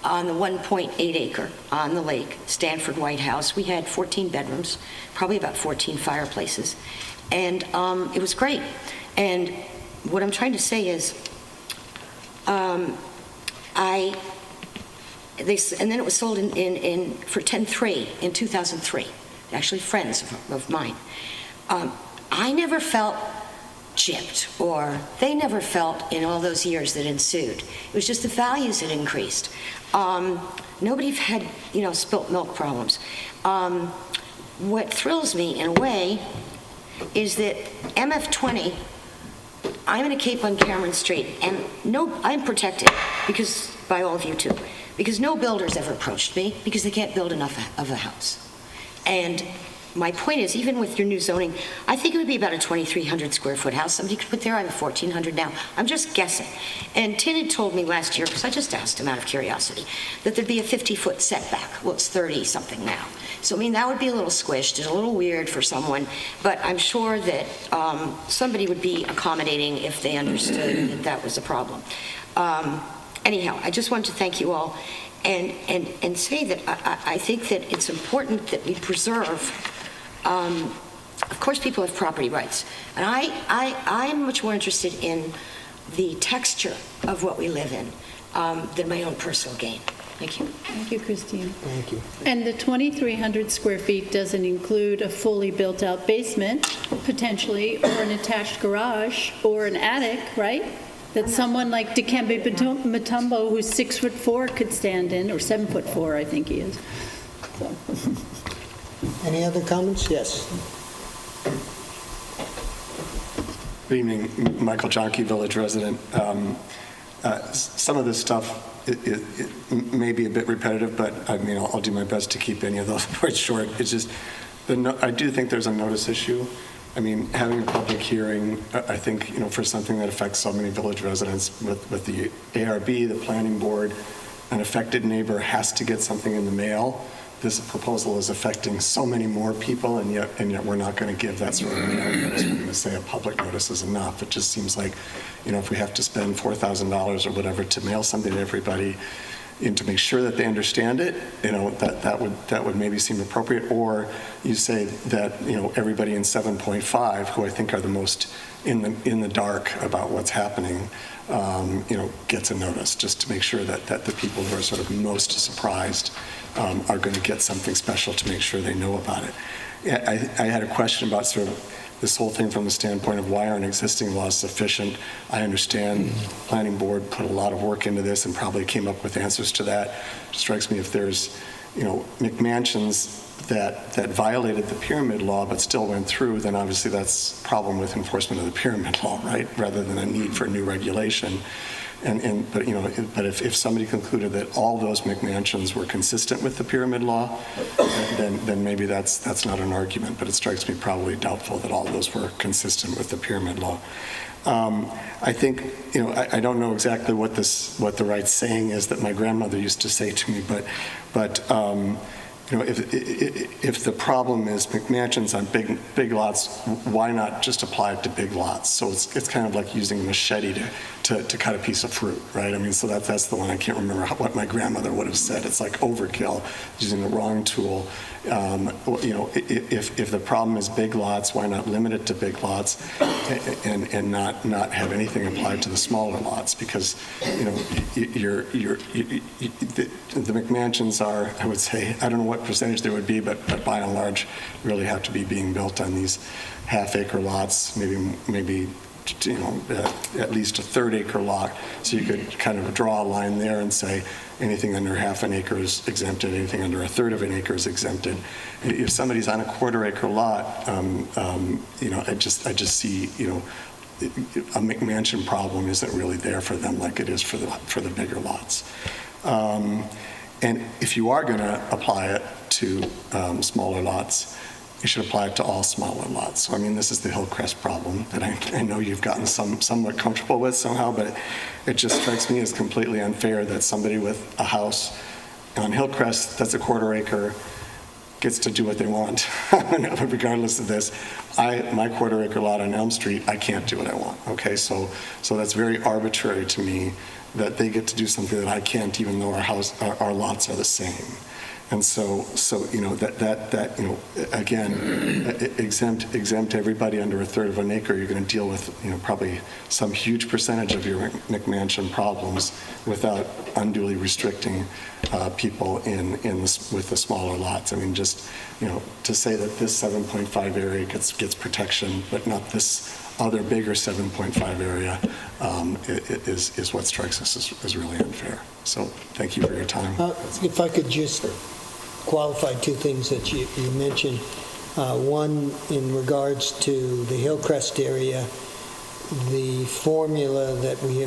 On the 1.8 acre on the lake, Stanford White House. We had 14 bedrooms, probably about 14 fireplaces, and it was great. And what I'm trying to say is, I and then it was sold for 10.3 in 2003. Actually, friends of mine. I never felt gypped, or they never felt in all those years that ensued. It was just the values had increased. Nobody had, spilt milk problems. What thrills me in a way is that MF20, I'm in a Cape on Cameron Street, and I'm protected because by all of you too, because no builder's ever approached me because they can't build enough of a house. And my point is, even with your new zoning, I think it would be about a 2,300 square foot house. Somebody could put there, I have a 1,400 now. I'm just guessing. And Tin had told me last year, because I just asked him out of curiosity, that there'd be a 50-foot setback. Well, it's 30-something now. So, I mean, that would be a little squished and a little weird for someone, but I'm sure that somebody would be accommodating if they understood that that was a problem. Anyhow, I just wanted to thank you all and say that I think that it's important that we preserve. Of course, people have property rights, and I'm much more interested in the texture of what we live in than my own personal gain. Thank you. Thank you, Christine. Thank you. And the 2,300 square feet doesn't include a fully built-out basement, potentially, or an attached garage, or an attic, right? That someone like Dikembe Mutombo, who's 6'4", could stand in, or 7'4", I think he is. So. Any other comments? Yes. Good evening, Michael Jonke, Village resident. Some of this stuff it may be a bit repetitive, but I mean, I'll do my best to keep any of those words short. It's just, I do think there's a notice issue. I mean, having a public hearing, I think, for something that affects so many village residents with the ARB, the planning board, an affected neighbor has to get something in the mail. This proposal is affecting so many more people, and yet we're not going to give that sort of mail notice. We're going to say a public notice is enough. It just seems like, if we have to spend $4,000 or whatever to mail something to everybody, and to make sure that they understand it, that would maybe seem appropriate. Or you say that everybody in 7.5, who I think are the most in the dark about what's happening, gets a notice, just to make sure that the people who are sort of most surprised are going to get something special to make sure they know about it. I had a question about sort of this whole thing from the standpoint of why aren't existing laws sufficient. I understand the planning board put a lot of work into this and probably came up with answers to that. It strikes me if there's, McMansions that violated the pyramid law but still went through, then obviously that's a problem with enforcement of the pyramid law, right? Rather than a need for new regulation. But if somebody concluded that all those McMansions were consistent with the pyramid law, then maybe that's not an argument. But it strikes me probably doubtful that all of those were consistent with the pyramid law. I think, I don't know exactly what the right saying is that my grandmother used to say to me, but if the problem is McMansions on big lots, why not just apply it to big lots? So it's kind of like using a machete to cut a piece of fruit, right? I mean, so that's the one. I can't remember what my grandmother would have said. It's like overkill, using the wrong tool. If the problem is big lots, why not limit it to big lots and not have anything applied to the smaller lots? Because the McMansions are, I would say, I don't know what percentage there would be, but by and large, really have to be being built on these half-acre lots, maybe at least a third-acre lot. So you could kind of draw a line there and say anything under half an acre is exempted, anything under a third of an acre is exempted. If somebody's on a quarter-acre lot, I just see, a McMansion problem isn't really there for them like it is for the bigger lots. And if you are going to apply it to smaller lots, you should apply it to all smaller lots. So, I mean, this is the Hillcrest problem that I know you've gotten somewhat comfortable with somehow, but it just strikes me as completely unfair that somebody with a house on Hillcrest that's a quarter acre gets to do what they want, regardless of this. My quarter acre lot on Elm Street, I can't do what I want, okay? So that's very arbitrary to me that they get to do something that I can't, even though our lots are the same. And so again, exempt everybody under a third of an acre, you're going to deal with, probably some huge percentage of your McMansion problems without unduly restricting people with the smaller lots. I mean, just, to say that this 7.5 area gets protection, but not this other bigger 7.5 area is what strikes us as really unfair. So thank you for your time. If I could just qualify two things that you mentioned. One, in regards to the Hillcrest area, the formula that we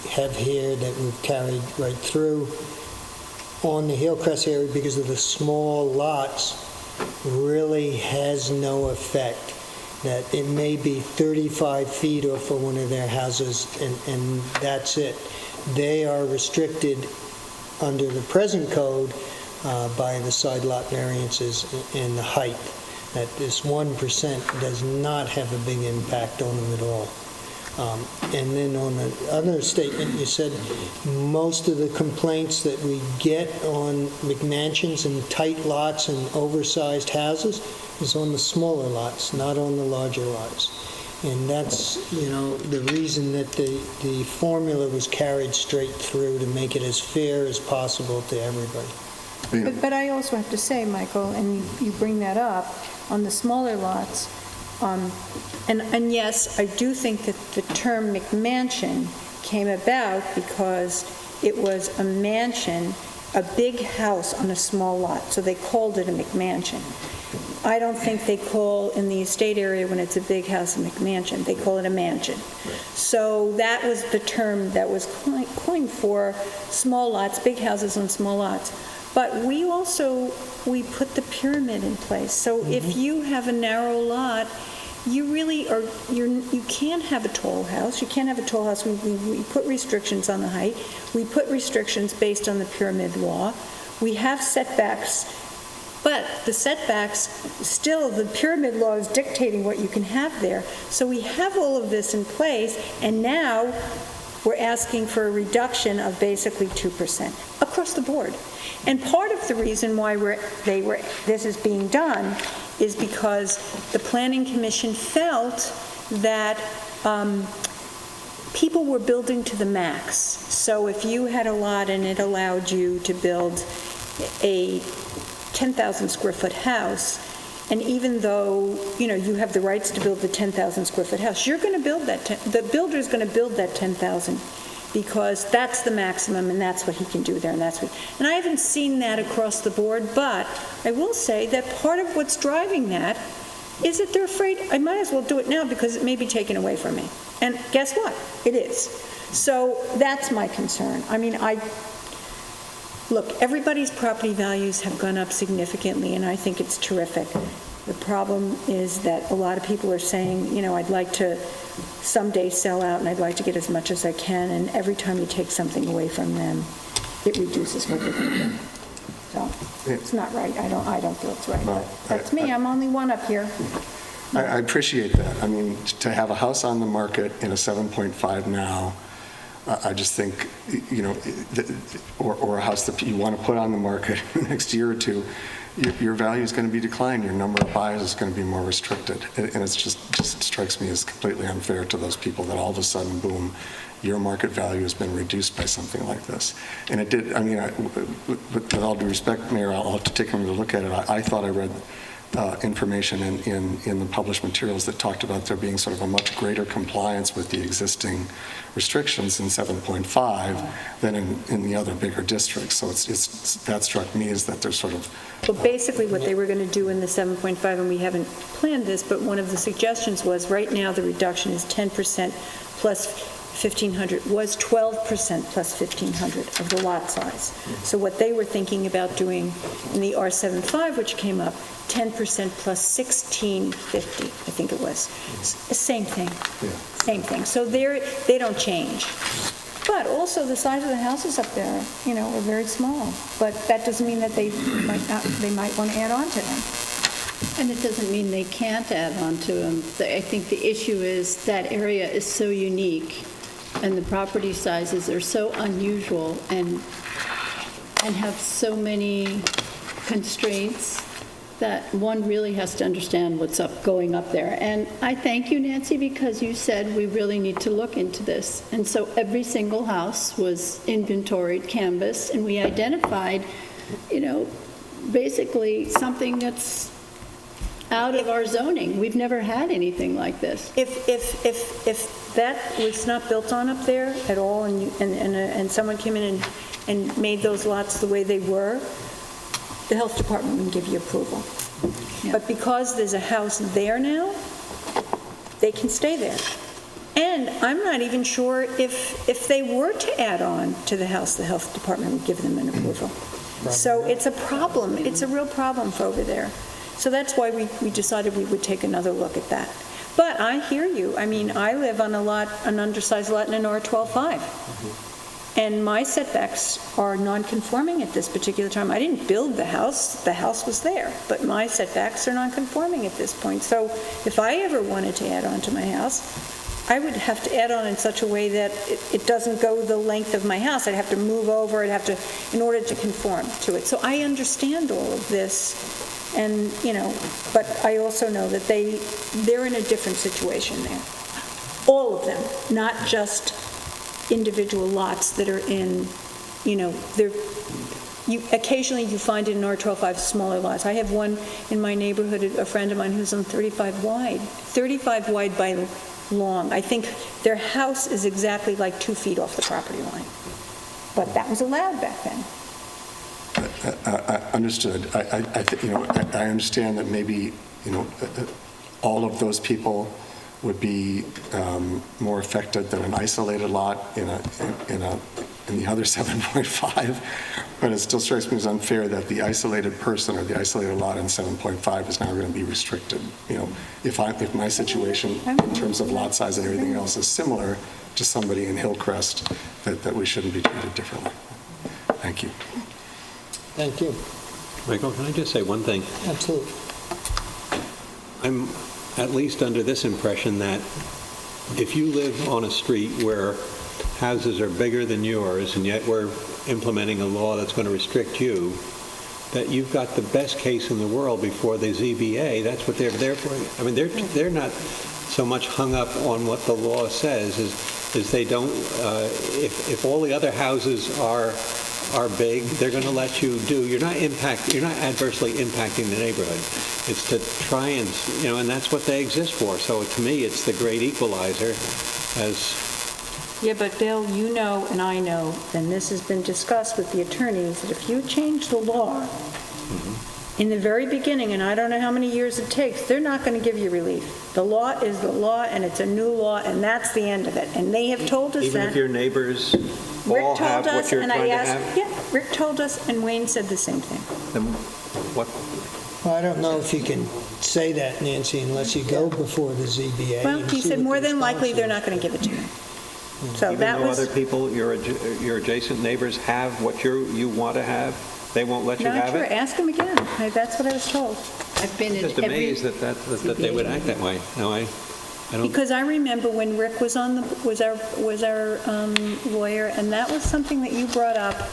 have here that we've carried right through on the Hillcrest area because of the small lots really has no effect. That it may be 35 feet off of one of their houses, and that's it. They are restricted under the present code by the side lot variances and the height. That this 1% does not have a big impact on them at all. And then on the other statement, you said most of the complaints that we get on McMansions and tight lots and oversized houses is on the smaller lots, not on the larger lots. And that's, the reason that the formula was carried straight through to make it as fair as possible to everybody. But I also have to say, Michael, and you bring that up, on the smaller lots, and yes, I do think that the term McMansion came about because it was a mansion, a big house on a small lot, so they called it a McMansion. I don't think they call in the estate area when it's a big house a McMansion. They call it a mansion. So that was the term that was coined for small lots, big houses on small lots. But we put the pyramid in place. So if you have a narrow lot, you really are, you can't have a tall house. You can't have a tall house. We put restrictions on the height. We put restrictions based on the pyramid law. We have setbacks, but the setbacks, still the pyramid law is dictating what you can have there. So we have all of this in place, and now we're asking for a reduction of basically 2% across the board. And part of the reason why this is being done is because the Planning Commission felt that people were building to the max. So if you had a lot and it allowed you to build a 10,000 square foot house, and even though, you have the rights to build the 10,000 square foot house, you're going to build that, the builder's going to build that 10,000 because that's the maximum and that's what he can do there, and I haven't seen that across the board, but I will say that part of what's driving that is that they're afraid, I might as well do it now because it may be taken away from me. And guess what? It is. So that's my concern. I mean, look, everybody's property values have gone up significantly, and I think it's terrific. The problem is that a lot of people are saying, I'd like to someday sell out and I'd like to get as much as I can, and every time you take something away from them, it reduces what they can do. So it's not right. I don't feel it's right. But that's me. I'm only one up here. I appreciate that. I mean, to have a house on the market in a 7.5 now, I just think, or a house that you want to put on the market in the next year or two, your value is going to be declined. Your number of buyers is going to be more restricted. And it just strikes me as completely unfair to those people that all of a sudden, boom, your market value has been reduced by something like this. And it did, with all due respect, Mayor, I'll have to take a look at it. I thought I read information in the published materials that talked about there being sort of a much greater compliance with the existing restrictions in 7.5 than in the other bigger districts. So that struck me as that there's sort of... Well, basically what they were going to do in the 7.5, and we haven't planned this, but one of the suggestions was right now the reduction is 10% plus 1,500, was 12% plus 1,500 of the lot size. So what they were thinking about doing in the R75, which came up, 10% plus 1,650, I think it was. Same thing. Yeah. Same thing. So they don't change. But also the size of the houses up there, are very small. But that doesn't mean that they might want to add on to them. And it doesn't mean they can't add on to them. I think the issue is that area is so unique and the property sizes are so unusual and have so many constraints that one really has to understand what's going up there. And I thank you, Nancy, because you said we really need to look into this. And so every single house was inventoried, canvassed, and we identified, basically something that's out of our zoning. We've never had anything like this. If that was not built on up there at all, and someone came in and made those lots the way they were, the health department would give you approval. But because there's a house there now, they can stay there. And I'm not even sure if they were to add on to the house, the health department would give them an approval. So it's a problem. It's a real problem for over there. So that's why we decided we would take another look at that. But I hear you. I mean, I live on an undersized lot in an R12-5. And my setbacks are non-conforming at this particular time. I didn't build the house was there, but my setbacks are non-conforming at this point. So if I ever wanted to add on to my house, I would have to add on in such a way that it doesn't go the length of my house. I'd have to move over, in order to conform to it. So I understand all of this, and, but I also know that they're in a different situation there. All of them, not just individual lots that are in, occasionally you find in R12-5 smaller lots. I have one in my neighborhood, a friend of mine who's on 35 wide by long. I think their house is exactly like 2 feet off the property line. But that was allowed back then. Understood. I understand that maybe, all of those people would be more affected than an isolated lot in the other 7.5, but it still strikes me as unfair that the isolated person or the isolated lot in 7.5 is now going to be restricted. If my situation in terms of lot size and everything else is similar to somebody in Hillcrest, that we shouldn't be treated differently. Thank you. Thank you. Michael, can I just say one thing? Absolutely. I'm at least under this impression that if you live on a street where houses are bigger than yours, and yet we're implementing a law that's going to restrict you, that you've got the best case in the world before the ZBA. That's what they're there for. I mean, they're not so much hung up on what the law says as they don't. If all the other houses are big, they're going to let you do. You're not adversely impacting the neighborhood. It's to try and that's what they exist for. So to me, it's the great equalizer. Yeah, but Bill, you know and I know, and this has been discussed with the attorneys, that if you change the law in the very beginning, and I don't know how many years it takes, they're not going to give you relief. The law is the law, and it's a new law, and that's the end of it. And they have told us that. Even if your neighbors all have what you're trying to have? Yeah, Rick told us, and Wayne said the same thing. Then what? Well, I don't know if you can say that, Nancy, unless you go before the ZBA. Well, he said more than likely they're not going to give it to you. So Even that though was other people, your adjacent neighbors have what you want to have, they won't let you not have true. it? Ask him again. That's what I was told. I've been I'm just amazed that they would act that way. No, I don't. Because I remember when Rick was our lawyer, and that was something that you brought up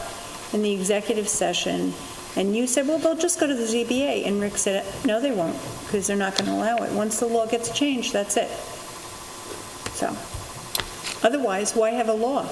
in the executive session, and you said, well, they'll just go to the ZBA, and Rick said, no, they won't, because they're not going to allow it. Once the law gets changed, that's it. So, otherwise, why have a law?